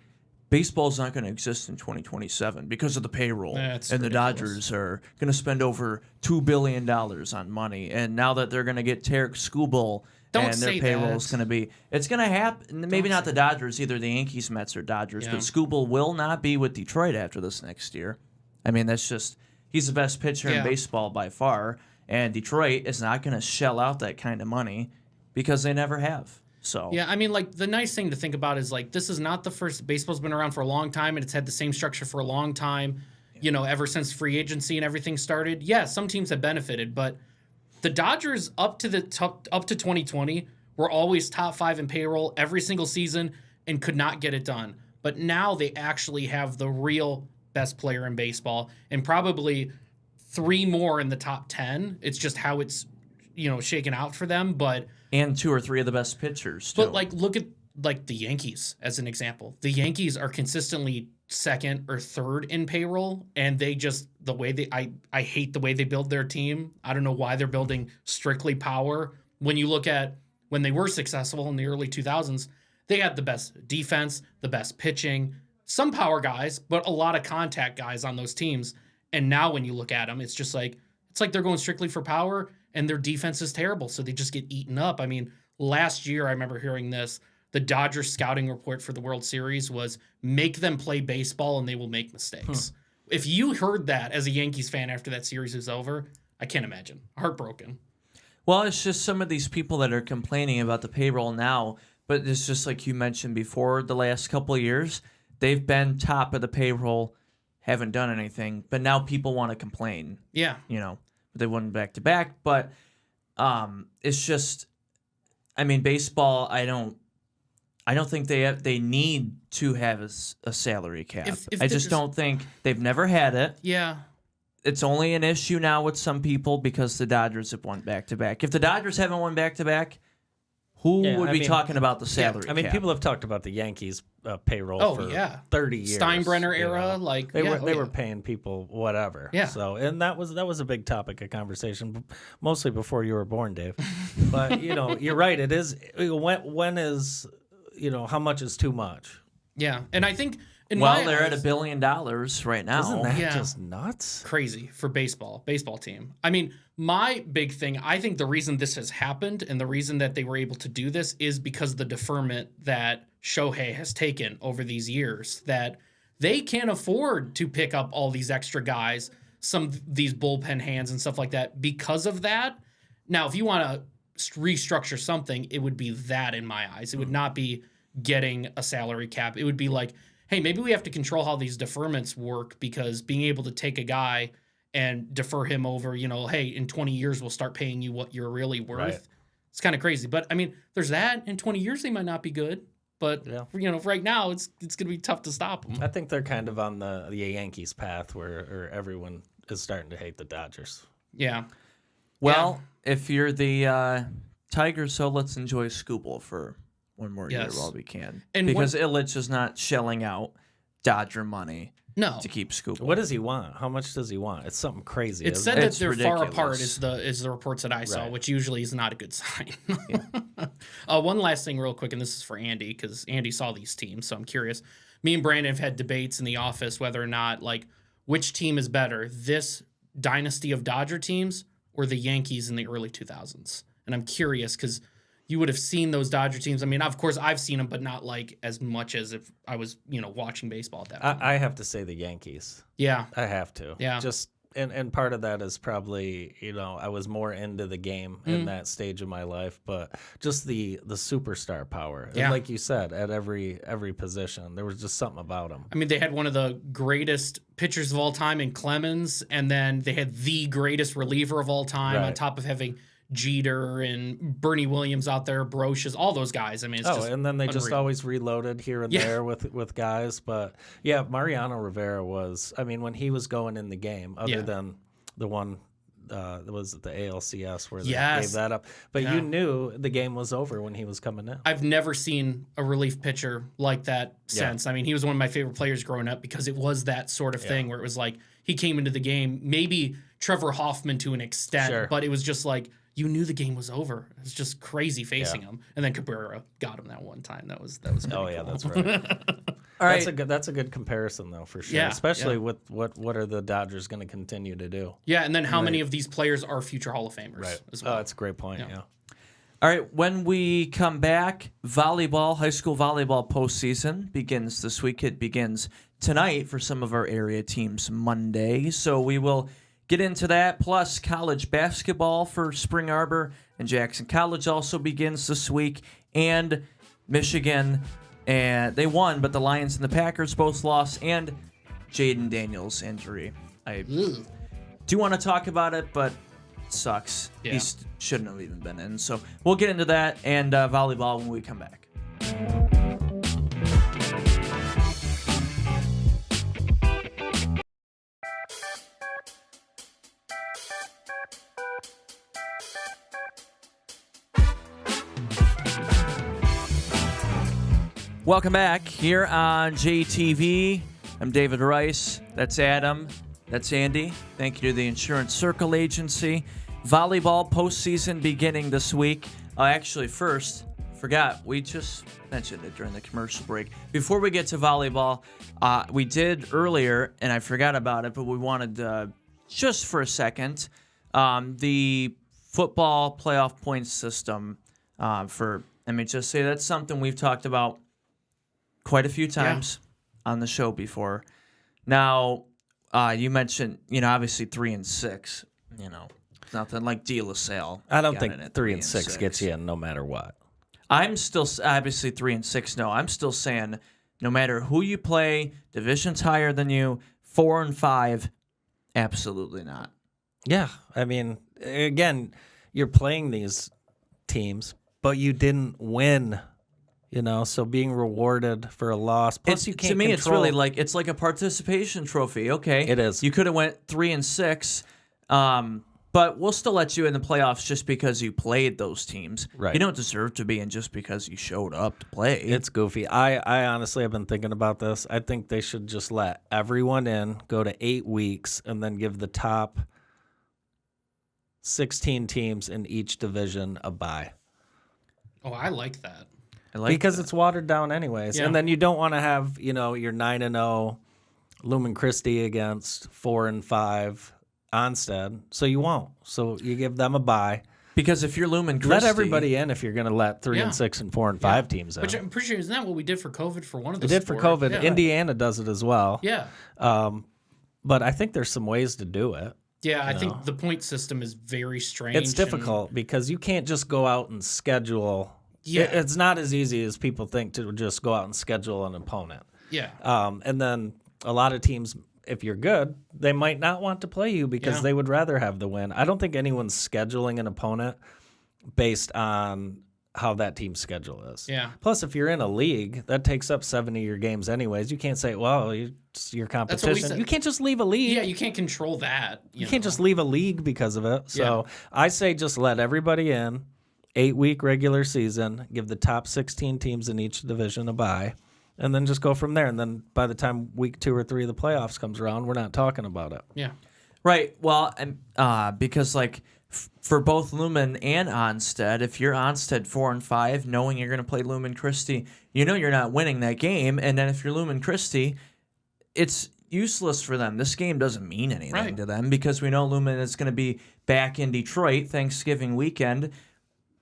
baseball's not going to exist in 2027 because of the payroll. That's and the ridiculous. Dodgers are going to spend over $2 billion on money. And now that they're going to get Tarek Skubal Don't and their say payroll that. is going to be, it's going to happen. Maybe not the Dodgers, either the Yankees, Mets, or Dodgers, Yeah. but Skubal will not be with Detroit after this next year. I mean, that's just, he's the best pitcher in Yeah. baseball by far. And Detroit is not going to shell out that kind of money because they never have. So Yeah, I mean, like, the nice thing to think about is, like, this is not the first. Baseball's been around for a long time, and it's had the same structure for a long time, ever since free agency and everything started. Yeah, some teams have benefited, but the Dodgers up to 2020 were always top 5 in payroll every single season and could not get it done. But now they actually have the real best player in baseball and probably 3 more in the top 10. It's just how it's, shaken out for them, but... And 2 or 3 of the best pitchers, too. But like, look at like the Yankees as an example. The Yankees are consistently 2nd or 3rd in payroll, and they just the way I hate the way they build their team. I don't know why they're building strictly power. When you look at when they were successful in the early 2000s, they had the best defense, the best pitching, some power guys, but a lot of contact guys on those teams. And now when you look at them, it's just like they're going strictly for power. And their defense is terrible, so they just get eaten up. I mean, last year I remember hearing this. The Dodgers scouting report for the World Series was make them play baseball and they will make mistakes. If you heard that as a Yankees fan after that series was over, I can't imagine. Heartbroken. Well, it's just some of these people that are complaining about the payroll now, but it's just like you mentioned before, the last couple of years, they've been top of the payroll, haven't done anything, but now people want to complain. Yeah. They won back-to-back, but it's just, I mean, baseball, I don't think they need to have a salary cap. If I just don't think they've never had it. Yeah. It's only an issue now with some people because the Dodgers have won back-to-back. If the Dodgers haven't won back-to-back, who would be talking about the salary cap? People have talked about the Yankees payroll for 30 years. Steinbrenner era, they were paying people whatever. Yeah. So, and that was a big topic of conversation, mostly before you were born, Dave. But you're right. It is. When is how much is too much? Yeah, and I think they're at $1 billion right now. Isn't that just nuts? Crazy for baseball team. I mean, my big thing, I think the reason this has happened and the reason that they were able to do this is because the deferment that Shohei has taken over these years, that they can't afford to pick up all these extra guys, some of these bullpen hands and stuff like that because of that. Now, if you want to restructure something, it would be that in my eyes. It would not be getting a salary cap. It would be like, hey, maybe we have to control how these deferments work, because being able to take a guy and defer him over, hey, in 20 years we'll start paying you what you're really worth. Right. It's kind of crazy. But I mean, there's that. In 20 years they might not be good. But right now it's going to be tough to stop them. I think they're kind of on the Yankees path where everyone is starting to hate the Dodgers. Yeah. Well, if you're the Tigers, so let's enjoy Skubal for one more year while we can. And because Illich is not shelling out Dodger money No. to keep Skubal. What does he want? How much does he want? It's something crazy. It's isn't said it? that It's they're ridiculous. far apart is the reports that I saw, Right. which usually is not a good sign. One last thing real quick, and this is for Andy, because Andy saw these teams, so I'm curious. Me and Brandon have had debates in the office whether or not, like, which team is better, this dynasty of Dodger teams or the Yankees in the early 2000s. And I'm curious because you would have seen those Dodger teams. I mean, of course, I've seen them, but not like as much as if I was, watching baseball at that time. I have to say the Yankees. Yeah. I have to. Yeah. Just and part of that is probably, I was more into the game in that stage of my life, but just the superstar power. Yeah. And like you said, at every position, there was just something about them. I mean, they had one of the greatest pitchers of all time in Clemens, and then they had the greatest reliever of all time on Right. top of having Jeter and Bernie Williams out there, Brocious, all those guys. I mean, it's just and then they just unreal. always reloaded here and Yeah. there with guys. But yeah, Mariano Rivera was, when he was going in the game, other Yeah. than the one, was it the ALCS where they Yes. gave that up. But Yeah. you knew the game was over when he was coming in. I've never seen a relief pitcher like that since. I mean, he was one of my favorite players growing up because it was that sort of thing where it was like he came into the game, maybe Trevor Hoffman to an extent, Sure. but it was just like you knew the game was over. It was just crazy facing him. And then Cabrera got him that one time. That was pretty Oh yeah, cool. that's right. All That's right. that's a good comparison though, for sure. Yeah, Especially yeah. with what are the Dodgers going to continue to do? Yeah, and then how many of these players are future Hall of Famers as well? Oh, that's a great point. Yeah. Yeah. All right, when we come back, volleyball, high school volleyball postseason begins this week. It begins tonight for some of our area teams Monday. So we will get into that. Plus, college basketball for Spring Arbor and Jackson College also begins this week. And Michigan, and they won, but the Lions and the Packers both lost. And Jaden Daniels' injury. I do want to talk about it, but it sucks. Yeah. He shouldn't have even been in. So we'll get into that and volleyball when we come back. Welcome back here on JTV. I'm David Rice. That's Adam. That's Andy. Thank you to the Insurance Circle Agency. Volleyball postseason beginning this week. Actually, first, forgot, we just mentioned it during the commercial break. Before we get to volleyball, we did earlier, and I forgot about it, but we wanted just for a second, the football playoff points system for, let me just say, that's something we've talked about quite a few times on the show before. Now, you mentioned, obviously 3 and 6, nothing like De La Salle. I don't got in think at 3 and 6 gets you in no matter what. I'm still, obviously 3 and 6, no. I'm still saying no matter who you play, division's higher than you, 4 and 5, absolutely not. Yeah, I mean, again, you're playing these teams, but you didn't win. So being rewarded for a loss. Plus, you can't to me, it's control- really it's like a participation trophy. Okay, It is. You could have went 3 and 6, but we'll still let you in the playoffs just because you played those teams. Right. You don't deserve to be in just because you showed up to play. It's goofy. I honestly have been thinking about this. I think they should just let everyone in, go to 8 weeks, and then give the top 16 teams in each division a bye. Oh, I like that. I like Because that. it's watered down anyways. Yeah. And then you don't want to have, your 9-0 Lumen Christi against 4 and 5 Onstead. So you won't. So you give them a bye. Because if you're Lumen Christi, Let everybody in if you're going to let 3 Yeah. and 6 and 4 and 5 teams in. Which I'm pretty sure, isn't that what we did for COVID for one of the They did for sports? COVID. Yeah. Indiana does it as well. Yeah. But I think there's some ways to do it. Yeah, I think the point system is very strange. It's difficult because you can't just go out and schedule. Yeah. It's not as easy as people think to just go out and schedule an opponent. Yeah. And then a lot of teams, if you're good, they might not want to play you because they would rather have the win. I don't think anyone's scheduling an opponent based on how that team's schedule is. Yeah. Plus, if you're in a league, that takes up 70 of your games anyways. You can't say, well, it's your competition. said. You can't just leave a league. Yeah, you can't control that. You can't just leave a league because of it. So I say just let everybody in, 8-week regular season, give the top 16 teams in each division a bye, and then just go from there. And then by the time week 2 or 3 of the playoffs comes around, we're not talking about it. Yeah. Right. Well, and because for both Lumen and Onstead, if you're Onstead 4-5, knowing you're going to play Lumen Christie, you know you're not winning that game. And then if you're Lumen Christie, it's useless for them. This game doesn't mean anything to them because we know Lumen is going to be back in Detroit Thanksgiving weekend.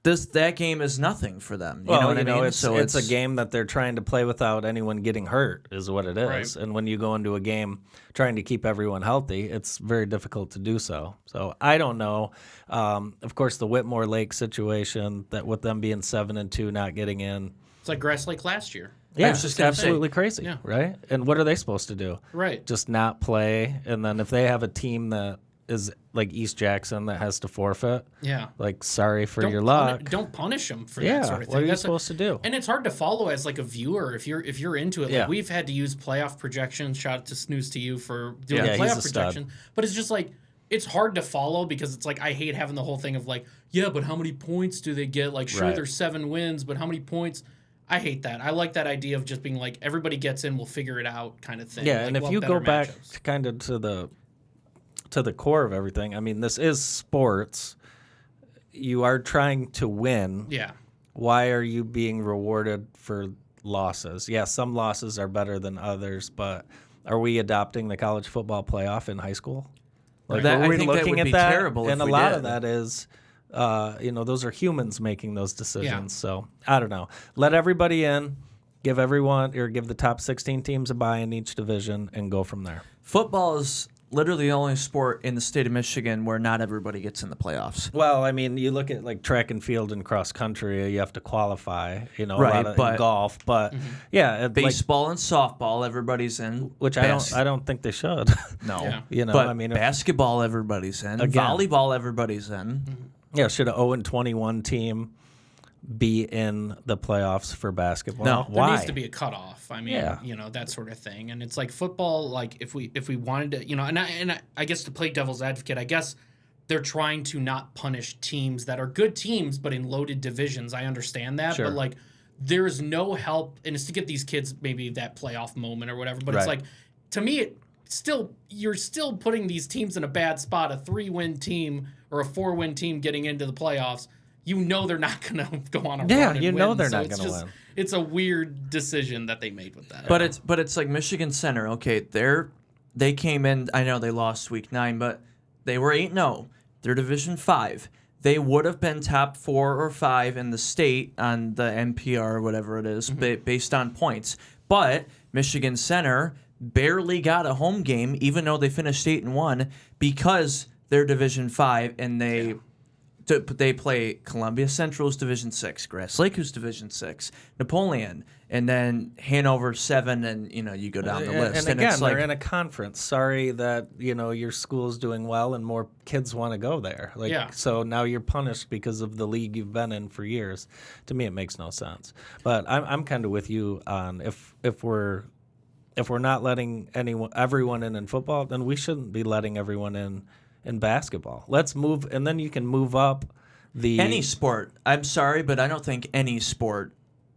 That game is nothing for them. You know what I mean? It's a game that they're trying to play without anyone getting hurt is what it is. Right. And when you go into a game trying to keep everyone healthy, it's very difficult to do so. So I don't know. Of course, the Whitmore Lake situation, that with them being 7-2, not getting in. It's like Grass Lake last year. Yeah, was just it's gonna absolutely say. crazy, Yeah. right? And what are they supposed to do? Right. Just not play? And then if they have a team that is like East Jackson that has to forfeit, Yeah. like, sorry for your luck. Don't punish them for Yeah, that sort of thing. what are you That's supposed to do? And it's hard to follow as like a viewer if you're into it. Yeah. Like we've had to use playoff projections. Shout out to Snooze to you for doing Yeah, a he's playoff a stud. projection. But it's just like it's hard to follow because it's like I hate having the whole thing of like, yeah, but how many points do they get? Like sure Right. there's 7 wins, but how many points? I hate that. I like that idea of just being like everybody gets in, we'll figure it out kind of thing. Yeah, Like, and if we'll you have go better back matchups. kind of to the core of everything, I mean, this is sports. You are trying to win. Yeah. Why are you being rewarded for losses? Yeah, some losses are better than others, but are we adopting the college football playoff in high school? Like, That- are I we think that looking would at be that? terrible if And a we lot did. of that is, those are humans making those decisions. Yeah. So I don't know. Let everybody in. Give the top 16 teams a bye in each division and go from there. Football is literally the only sport in the state of Michigan where not everybody gets in the playoffs. Well, I mean, you look at like track and field and cross country, you have to qualify, Right, a lot but- in golf, but yeah, Baseball and softball, everybody's in. which I don't think they should. No. Yeah. But I mean, basketball, everybody's in. Again. Volleyball, everybody's in. yeah, should a 0-21 team be in the playoffs for basketball? No. There Why? needs to be a cutoff. I mean, Yeah. that sort of thing. And it's like football. Like if we wanted to, and I guess to play devil's advocate, I guess they're trying to not punish teams that are good teams, but in loaded divisions. I understand that, Sure. but like there is no help, and it's to get these kids maybe that playoff moment or whatever. But it's Right. like to me, you're still putting these teams in a bad spot. A 3-win team or a 4-win team getting into the playoffs. They're not going to go on a Yeah, run and you know win. they're So not it's gonna just- win. It's a weird decision that they made with that. But it's like Michigan Center. Okay, they came in. I know they lost week 9, but they were 8-0. They're Division 5. They would have been top 4 or 5 in the state on the NPR or whatever it is, based on points. But Michigan Center barely got a home game, even though they finished 8-1, because they're Division 5 and they play Columbia Central's Division 6, Grass Lake who's Division 6, Napoleon, and then Hanover 7, and you go down the list. And again, it's like, they're in a conference. Sorry that your school's doing well and more kids want to go there. Like, Yeah. So now you're punished because of the league you've been in for years. To me, it makes no sense. But I'm kind of with you on if we're not letting everyone in football, then we shouldn't be letting everyone in basketball. Let's move, and then you can move up any sport. I'm sorry, but I don't think any sport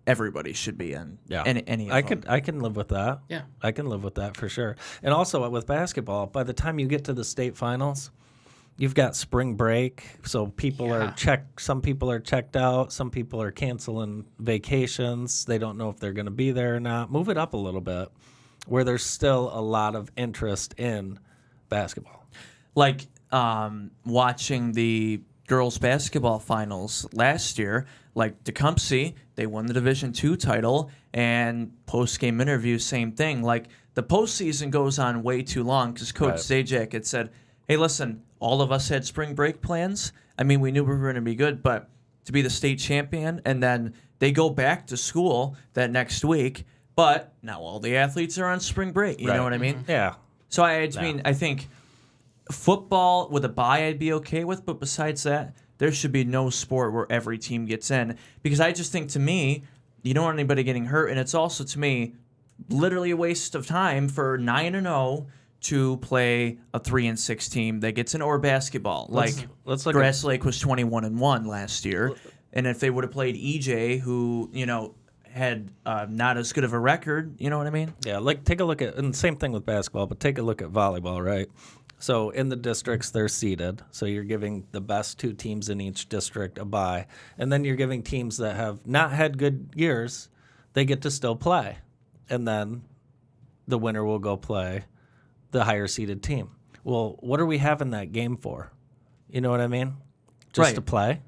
everybody should be in. Yeah, any of I them. can live with that. Yeah. I can live with that for sure. And also with basketball, by the time you get to the state finals, you've got spring break, so people are checked. Some people are checked out. Some people are canceling vacations. They don't know if they're going to be there or not. Move it up a little bit, where there's still a lot of interest in basketball. Like watching the girls basketball finals last year, like Tecumseh, they won the Division II title, and post-game interview, same thing. Like the postseason goes on way too long because Coach Zajac had said, hey, listen, all of us had spring break plans. I mean, we knew we were going to be good, but to be the state champion, and then they go back to school that next week, But now all the athletes are on spring break. You Right. know what I mean? Yeah. So I mean, I think football with a bye I'd be okay with, but besides that, there should be no sport where every team gets in, because I just think, to me, you don't want anybody getting hurt, and it's also, to me, literally a waste of time for 9-0 to play a 3-6 team that gets in, or basketball. Let's look Grass Lake was 21-1 last year, and if they would have played EJ, who had not as good of a record, you know what I mean? Yeah, take a look at, and same thing with basketball, but take a look at volleyball, right? So in the districts, they're seeded. So you're giving the best 2 teams in each district a bye. And then you're giving teams that have not had good years, they get to still play. And then the winner will go play the higher seeded team. Well, what are we having that game for? You know what I mean? Just Right. to play?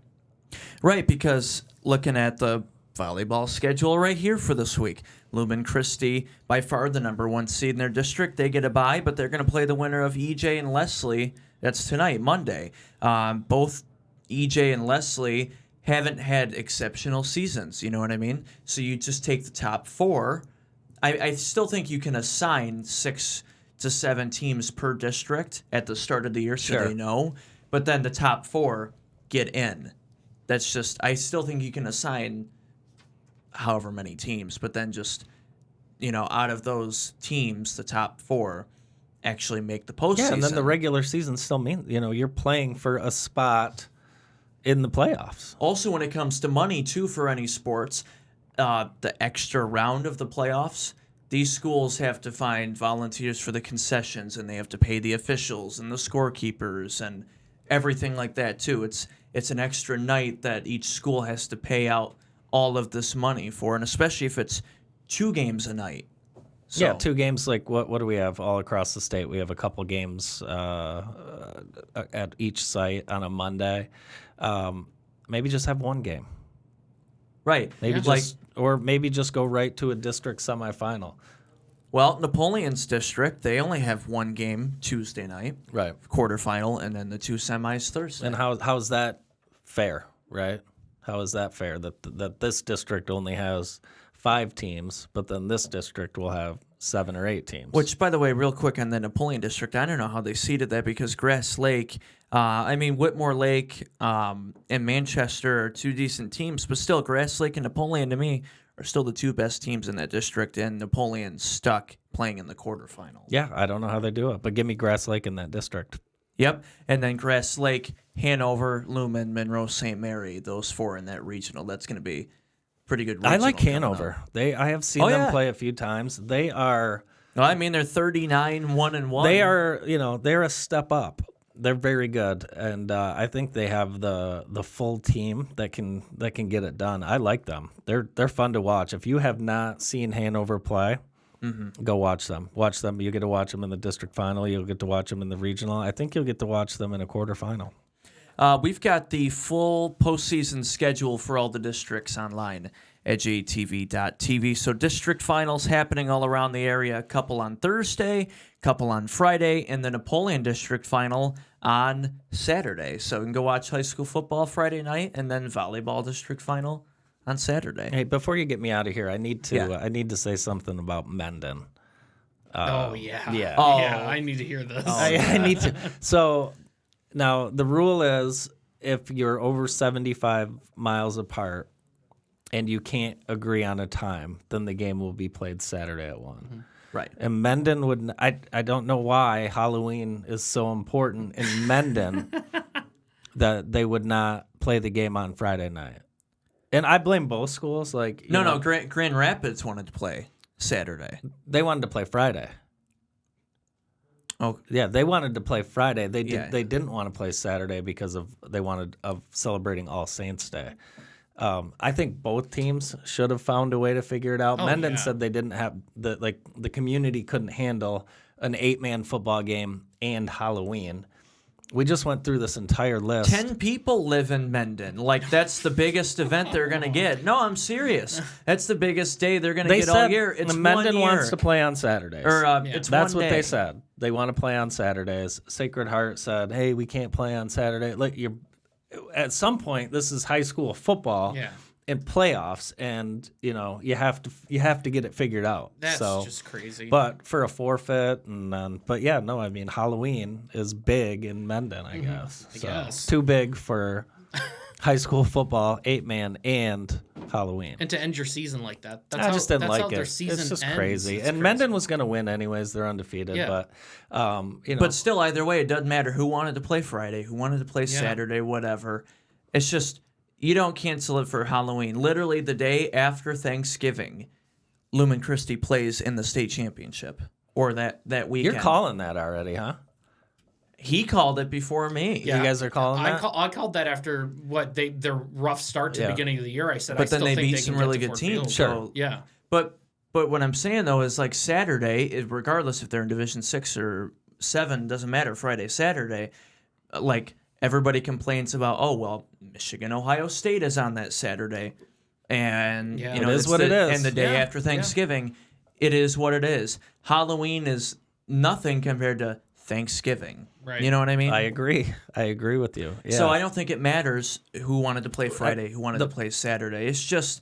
Right, because looking at the volleyball schedule right here for this week, Lumen Christie, by far the number 1 seed in their district, they get a bye, but they're going to play the winner of EJ and Leslie. That's tonight, Monday. Both EJ and Leslie haven't had exceptional seasons, you know what I mean? So you just take the top 4. I still think you can assign 6 to 7 teams per district at the start of the year, so Sure. they know, but then the top 4 get in. That's just, I still think you can assign however many teams, but then just, out of those teams, the top 4 actually make the postseason. Yeah, and then the regular season still means, you're playing for a spot in the playoffs. Also, when it comes to money, too, for any sports, the extra round of the playoffs, these schools have to find volunteers for the concessions, and they have to pay the officials and the scorekeepers and everything like that, too. It's an extra night that each school has to pay out all of this money for, and especially if it's 2 games a night. So, Yeah, 2 games. Like what do we have all across the state? We have a couple games at each site on a Monday. Maybe just have 1 game. right. Maybe Like, maybe just go right to a district semifinal. well, Napoleon's district, they only have 1 game Tuesday night, Right. quarterfinal, and then the 2 semis Thursday. And how's that fair? Right? How is that fair that this district only has 5 teams, but then this district will have 7 or 8 teams? Which, by the way, real quick on the Napoleon district, I don't know how they seeded that, because Grass Lake, Whitmore Lake and Manchester are 2 decent teams, but still, Grass Lake and Napoleon, to me, are still the 2 best teams in that district, and Napoleon's stuck playing in the quarterfinal. Yeah, I don't know how they do it, but give me Grass Lake in that district. Yep, and then Grass Lake, Hanover, Lumen, Monroe, St. Mary, those 4 in that regional. That's going to be pretty good. I like regional coming Hanover. up. I have seen them play a few times. They are. Well, they're 39-1-1. They are, they're a step up. They're very good, and I think they have the full team that can get it done. I like them. They're fun to watch. If you have not seen Hanover play, go watch them. Watch them. You get to watch them in the district final. You'll get to watch them in the regional. I think you'll get to watch them in a quarterfinal. We've got the full postseason schedule for all the districts online at JTV.tv. So district finals happening all around the area. A couple on Thursday, a couple on Friday, and the Napoleon district final on Saturday. So you can go watch high school football Friday night, and then volleyball district final on Saturday. Hey, before you get me out of here, I need to say something about Mendon. Oh, yeah. Yeah. Oh. Yeah, I need to hear this. I need to. So now the rule is if you're over 75 miles apart and you can't agree on a time, then the game will be played Saturday at 1. Mm-hmm. Right. And Mendon would. I don't know why Halloween is so important in Mendon that they would not play the game on Friday night. And I blame both schools. No, Grand Rapids wanted to play Saturday. They wanted to play Friday. Oh, Yeah, they wanted to play Friday. They did. Yeah. They didn't want to play Saturday because they wanted of celebrating All Saints Day. I think both teams should have found a way to figure it out. Oh, Mendon yeah. said they didn't have the community couldn't handle an 8-man football game and Halloween. We just went through this entire list. 10 people live in Mendon. That's the biggest event they're going to get. No, I'm serious. That's the biggest day they're going to They get said all year. It's Mendon 1 year. wants to play on Saturdays. It's That's one what day. they said. They want to play on Saturdays. Sacred Heart said, "Hey, we can't play on Saturday." At some point, this is high school football. Yeah. in playoffs, and you have to get it figured out. That's so, just crazy. But for a forfeit, I mean, Halloween is big in Mendon, I guess. I So guess. too big for high school football, 8-man, and Halloween. And to end your season like that, that's I just didn't that's like how it. their season It's just ends. crazy. It's And crazy. Mendon was going to win anyways. They're undefeated. Yeah. But, But still, either way, it doesn't matter who wanted to play Friday, who wanted to play Saturday, whatever. It's just you don't cancel it for Halloween. Literally the day after Thanksgiving, Lumen Christi plays in the state championship or that weekend. you're calling that already, huh? He called it before me. Yeah. You guys are calling that? I called that after their rough start to the Yeah. beginning of the year. I said, But I still then they think beat they some can get really to good Fort teams. Field. So, Yeah. But what I'm saying though is like Saturday, regardless if they're in Division 6 or 7, doesn't matter. Friday, Saturday, like everybody complains about. Oh well, Michigan, Ohio State is on that Saturday, and Yeah. you know It is it's what it is. And the day Yeah, after Thanksgiving, it is what it is. Halloween is nothing compared to Thanksgiving. Right. You know what I mean? I agree. I agree with you. Yeah. So I don't think it matters who wanted to play Friday, who wanted to play Saturday. It's just,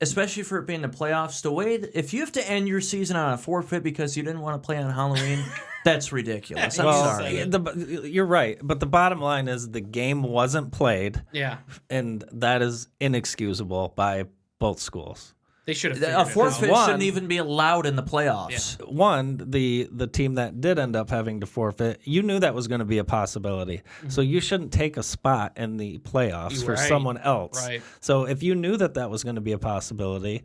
especially for it being the playoffs, the way if you have to end your season on a forfeit because you didn't want to play on Halloween, that's ridiculous. I'm well, sorry. you're right. But the bottom line is the game wasn't played, Yeah. and that is inexcusable by both schools. They should have A forfeit One- shouldn't even be allowed in the playoffs. One, the team that did end up having to forfeit, you knew that was going to be a possibility. So you shouldn't take a spot in the playoffs for Right. someone else. Right. So if you knew that was going to be a possibility,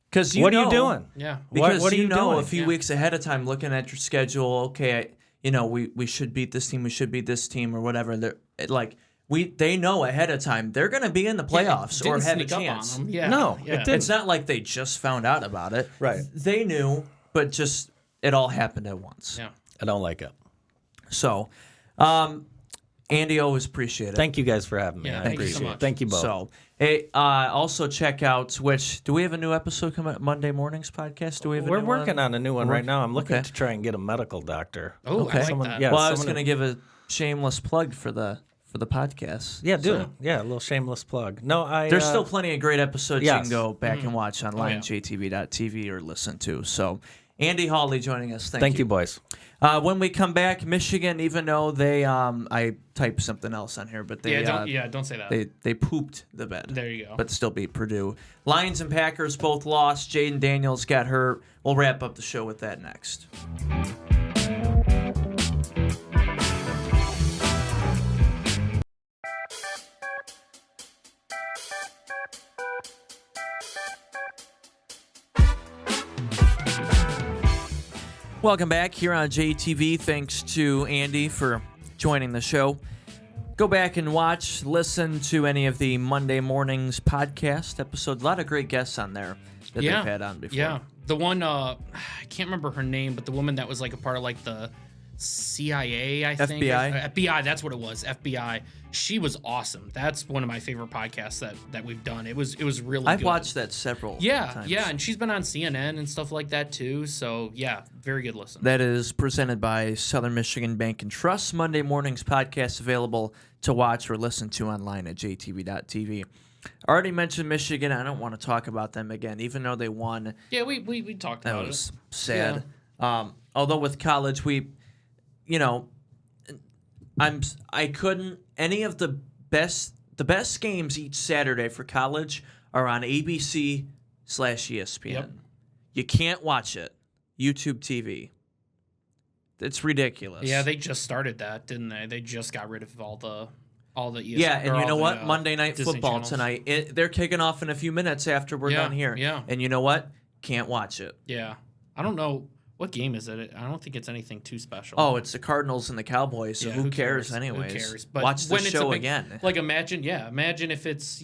Because what are you doing? Yeah. Because what are you you know doing? a few weeks ahead of time, looking at your schedule, okay, we should beat this team, we should beat this team, or whatever. They know ahead of time they're going to be in the playoffs or Didn't have a sneak up on chance. them. Yeah. No, yeah. it didn't. It's not like they just found out about it. Right. They knew, but just it all happened at once. Yeah. I don't like it. So, Andy, always appreciate it. Thank you guys for having me. Yeah, I thank you so appreciate much. it. Thank you both. So, hey, also check out Switch. Do we have a new episode coming up Monday mornings podcast? Do we have? We're working on a new one right now. I'm looking Okay. to try and get a medical doctor. Oh, Okay. I like Someone- that. yeah. Well, I was someone- going to give a shameless plug for the podcast. Yeah, do So, it. Yeah, a little shameless plug. No, There's still plenty of great episodes you yes. can go back and watch online, yeah. JTV.tv, or listen to. So, Andy Hawley joining us. Thank you, boys. When we come back, Michigan, even though they, I typed something else on here, but they, Don't say that. they pooped the bed. There you go. But still beat Purdue. Lions and Packers both lost. Jaden Daniels got hurt. We'll wrap up the show with that next. Welcome back here on JTV. Thanks to Andy for joining the show. Go back and watch, listen to any of the Monday mornings podcast episodes. A lot of great guests on there that they've had on before. Yeah. The one, I can't remember her name, but the woman that was like a part of like the CIA, I think. FBI? FBI, that's what it was. FBI. She was awesome. That's one of my favorite podcasts that we've done. It was really I've good. watched that several times. Yeah, and she's been on CNN and stuff like that too. So yeah, very good listen. That is presented by Southern Michigan Bank and Trust. Monday mornings podcast available to watch or listen to online at jtv.tv. I already mentioned Michigan. I don't want to talk about them again, even though they won. Yeah, we talked That about was it. sad. Although with college, I couldn't. Any of the best games each Saturday for college are on ABC/ESPN. Yep. You can't watch it. YouTube TV. It's ridiculous. Yeah, they just started that, didn't they? They just got rid of all the ESPN. Yeah, and or you know all what? the, Monday Night Disney Football channels. tonight. They're kicking off in a few minutes after we're Yeah, done here. yeah. And you know what? Can't watch it. Yeah, I don't know what game is it. I don't think it's anything too special. Oh, it's the Cardinals and the Cowboys. So Yeah, who cares anyways? Who cares? But watch the when it's a show big- again. Like imagine if it's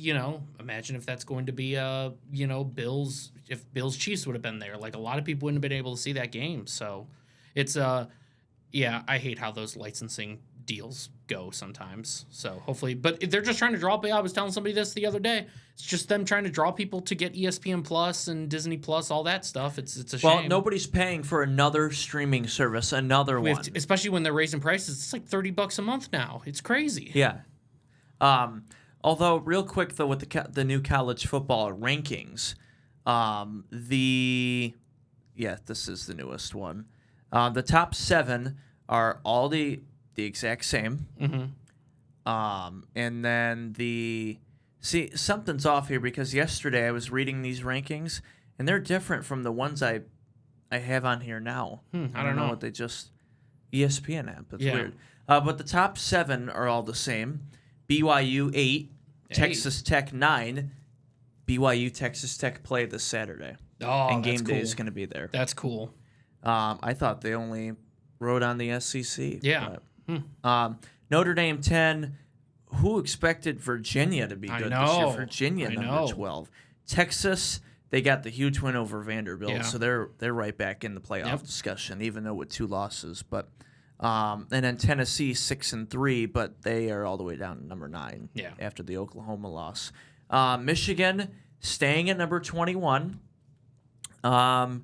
imagine if that's going to be Bills if Bills Chiefs would have been there. Like a lot of people wouldn't have been able to see that game. So it's yeah, I hate how those licensing deals go sometimes. So hopefully, but they're just trying to draw. I was telling somebody this the other day. It's just them trying to draw people to get ESPN Plus and Disney Plus, all that stuff. It's a shame. Well, nobody's paying for another streaming service, another We one. have to- especially when they're raising prices. It's like $30 a month now. It's crazy. Yeah. Although, real quick though, with the new college football rankings, this is the newest one. The top 7 are all the exact same. And then something's off here because yesterday I was reading these rankings and they're different from the ones I have on here now. I don't know what they just ESPN app. It's Yeah. weird. But the top 7 are all the same. BYU 8, Texas Tech 9. BYU Texas Tech play this Saturday. Oh, and game that's day cool. is going to be there. That's cool. I thought they only rode on the SEC. Yeah. But, Notre Dame 10. Who expected Virginia to be I good know. this year? Virginia I number know. 12. Texas, they got the huge win over Vanderbilt, Yeah. so they're right back in the playoff discussion, even though with 2 losses. But and then Tennessee 6-3, but they are all the way down to number 9 after the Oklahoma loss. Michigan staying at number 21. And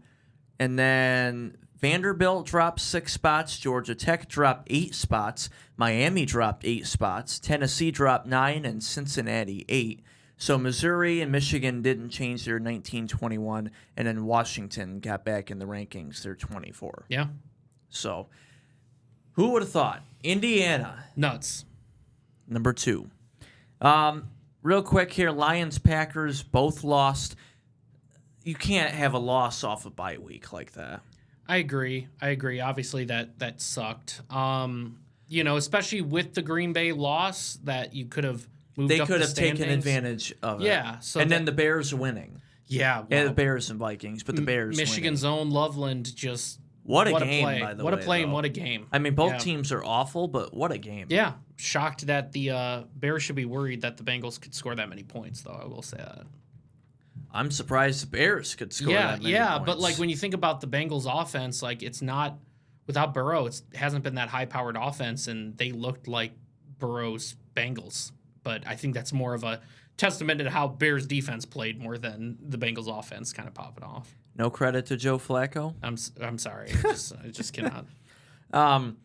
then Vanderbilt dropped 6 spots. Georgia Tech dropped 8 spots. Miami dropped 8 spots. Tennessee dropped 9, and Cincinnati 8. So Missouri and Michigan didn't change their 19-21, and then Washington got back in the rankings. They're 24. Yeah. So who would have thought? Indiana, Nuts. number 2. Real quick here, Lions-Packers both lost. You can't have a loss off a bye week like that. I agree. Obviously, that sucked. Especially with the Green Bay loss, that you could have moved They up could the have taken standings. advantage of it. Yeah, so then the Bears winning. Yeah. Yeah, wow. the Bears and Vikings, but the Bears Michigan's winning. own Loveland just What a what game, play. by the What way. a play and though. what a game. I mean, both Yeah. teams are awful, but what a game. Yeah, shocked that the Bears should be worried that the Bengals could score that many points, though. I will say that. I'm surprised the Bears could score that many points. But like when you think about the Bengals offense, like it's not without Burrow, it hasn't been that high-powered offense, and they looked like Burrow's Bengals. But I think that's more of a testament to how Bears defense played more than the Bengals offense kind of popping off. No credit to Joe Flacco. I'm sorry, I just cannot. And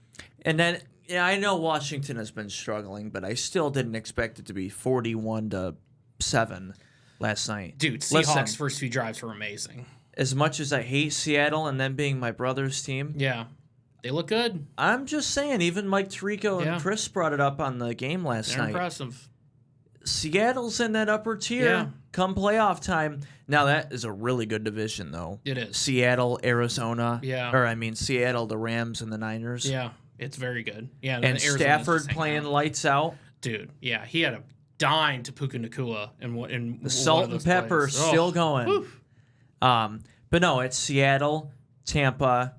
then I know Washington has been struggling, but I still didn't expect it to be 41-7 last night. Dude, Seahawks' Listen, first few drives were amazing. as much as I hate Seattle and them being my brother's team, Yeah, they look good. I'm just saying, even Mike Tirico and Yeah. Chris brought it up on the game last They're night. impressive. Seattle's in that upper tier Yeah. come playoff time. Now, that is a really good division, though. It is. Seattle, Arizona. Yeah. Seattle, the Rams, and the Niners. Yeah, it's very good. Yeah, And Arizona's Stafford just hanging playing out. lights out. Dude, yeah, he had a dime to Puka Nakua in The salt and pepper still going. But no, it's Seattle, Tampa.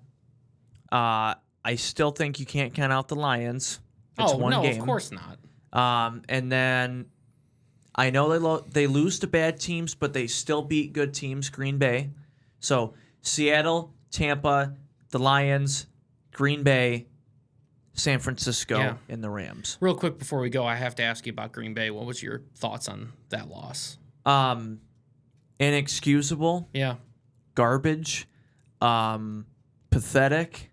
I still think you can't count out the Lions. It's one no, game. of course not. And then I know they lose to bad teams, but they still beat good teams, Green Bay. So Seattle, Tampa, the Lions, Green Bay, San Francisco, and the Rams. Real quick before we go, I have to ask you about Green Bay. What was your thoughts on that loss? Inexcusable, Yeah. garbage, pathetic.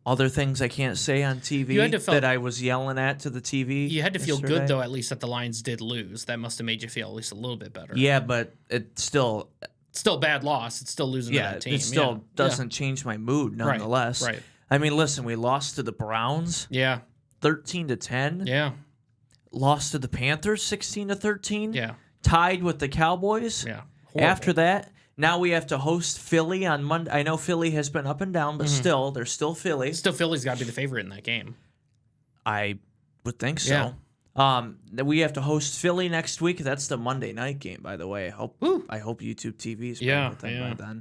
Other things I can't say on TV You had to feel- that I was yelling at to the TV. You had to feel yesterday. good, though, at least that the Lions did lose. That must have made you feel at least a little bit better. Yeah, but it still, Still a bad loss. It's still losing to that team. it still Yeah. doesn't change my mood nonetheless. Right. I mean, listen, we lost to the Browns Yeah. 13-10. Yeah. Lost to the Panthers 16-13. Yeah. Tied with the Cowboys. Yeah. After that, now we have to host Philly on Monday. I know Philly has been up and down, but still, they're still Philly. Still, Philly's got to be the favorite in that game. I would think so. Then we have to host Philly next week. That's the Monday night game, by the way. I hope YouTube TV is playing with them by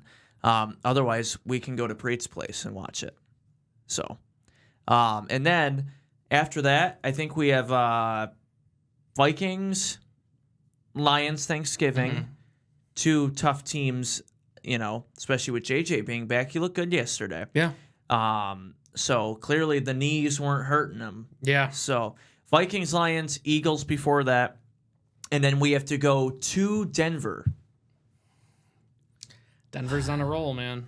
then. Otherwise, we can go to Preet's place and watch it. So, and then after that, I think we have Vikings, Lions, Thanksgiving. 2 tough teams, especially with JJ being back. He looked good yesterday. Yeah. So clearly the knees weren't hurting him. Yeah. So Vikings, Lions, Eagles before that. And then we have to go to Denver. Denver's on a roll, man.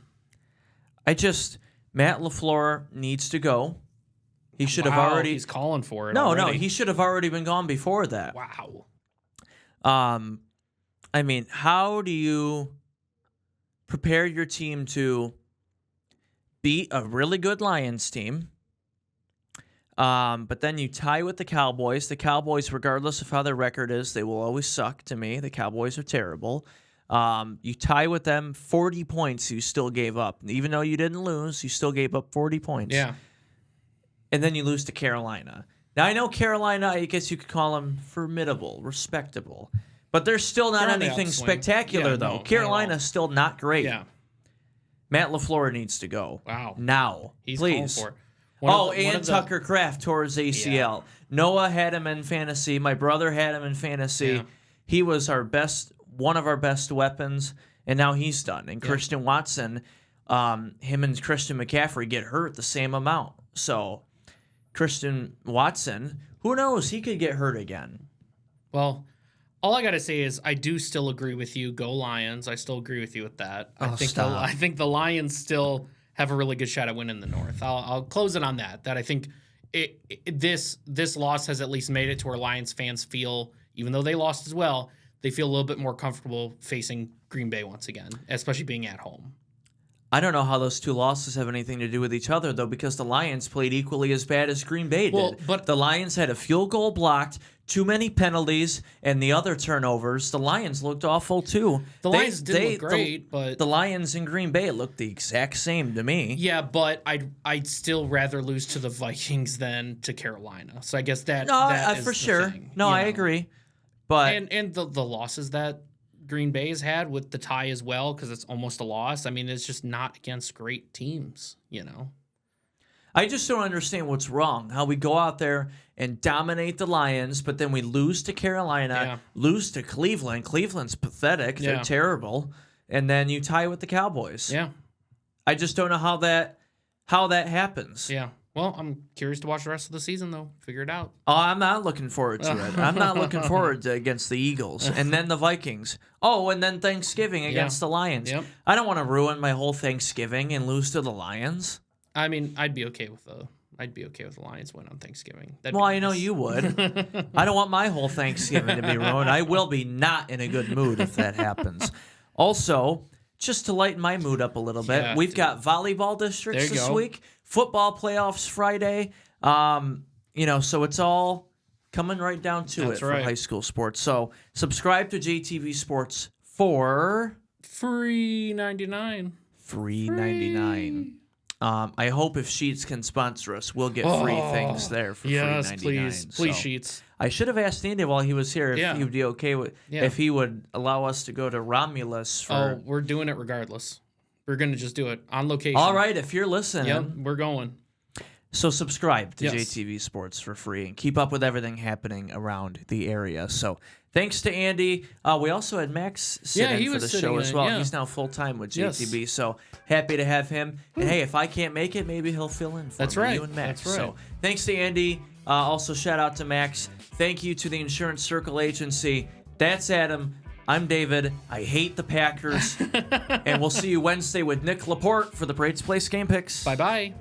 Matt LaFleur needs to go. He should have already. He's calling for it. No, already. he should have already been gone before that. Wow. I mean, how do you prepare your team to beat a really good Lions team? But then you tie with the Cowboys. The Cowboys, regardless of how their record is, they will always suck to me. The Cowboys are terrible. You tie with them, 40 points you still gave up. Even though you didn't lose, you still gave up 40 points. Yeah. And then you lose to Carolina. Now, I know Carolina, I guess you could call them formidable, respectable. But they're still not They're on the anything upswing. spectacular, Yeah, though. no, not at Carolina's still not great. Yeah. Matt LaFleur needs to go. Wow. Now. He's please. calling for it. And Tucker Kraft tore his ACL. Yeah. Noah had him in fantasy. My brother had him in fantasy. Yeah. He was one of our best weapons, and now he's done. And Christian Watson, him and Christian McCaffrey get hurt the same amount. So Christian Watson, who knows? He could get hurt again. Well, all I gotta say is I do still agree with you. Go Lions! I still agree with you with that. I think the Lions still have a really good shot at winning the North. I'll close it on that. That I think this loss has at least made it to where Lions fans feel, even though they lost as well, they feel a little bit more comfortable facing Green Bay once again, especially being at home. I don't know how those two losses have anything to do with each other, though, because the Lions played equally as bad as Green Bay did. But the Lions had a field goal blocked, too many penalties, and the other turnovers. The Lions looked awful, too. The Lions did look great, but the Lions in Green Bay looked the exact same to me. Yeah, but I'd still rather lose to the Vikings than to Carolina. So I guess that is for the sure. thing, No, I agree. But and the losses that Green Bay has had with the tie as well, because it's almost a loss. I mean, it's just not against great teams, I just don't understand what's wrong. How we go out there and dominate the Lions, but then we lose to Carolina, lose to Cleveland. Cleveland's pathetic. They're terrible. And then you tie with the Cowboys. Yeah. I just don't know how that happens. Yeah. Well, I'm curious to watch the rest of the season, though. Figure it out. Oh, I'm not looking forward to it. I'm not looking forward to against the Eagles and then the Vikings. Oh, and then Thanksgiving against the Lions. Yep. I don't want to ruin my whole Thanksgiving and lose to the Lions. I mean, I'd be okay with the Lions win on Thanksgiving. Well, I know you would. I don't want my whole Thanksgiving to be ruined. I will be not in a good mood if that happens. Also, just to lighten my mood up a little bit, we've got volleyball districts this week, football playoffs Friday. So it's all coming right down to it for high school sports. So subscribe to JTV Sports for free $99. Free $99. I hope if Sheets can sponsor us, we'll get free things there for free $99. Yes, please, Sheets. I should have asked Andy while he was here if he would be okay with if he would allow us to go to Romulus for. We're doing it regardless. We're gonna just do it on location. All right, if you're listening, yep, we're going. So subscribe to JTV Sports for free and keep up with everything happening around the area. So thanks to Andy. We also had Max sit in for the show as well. He's now full-time with JTV, so happy to have him. And hey, if I can't make it, maybe he'll fill in for me, you and Max. That's right. So thanks to Andy. Also, shout out to Max. Thank you to the Insurance Circle Agency. That's Adam. I'm David. I hate the Packers. And we'll see you Wednesday with Nick Laporte for the Braves Place Game Picks. Bye-bye.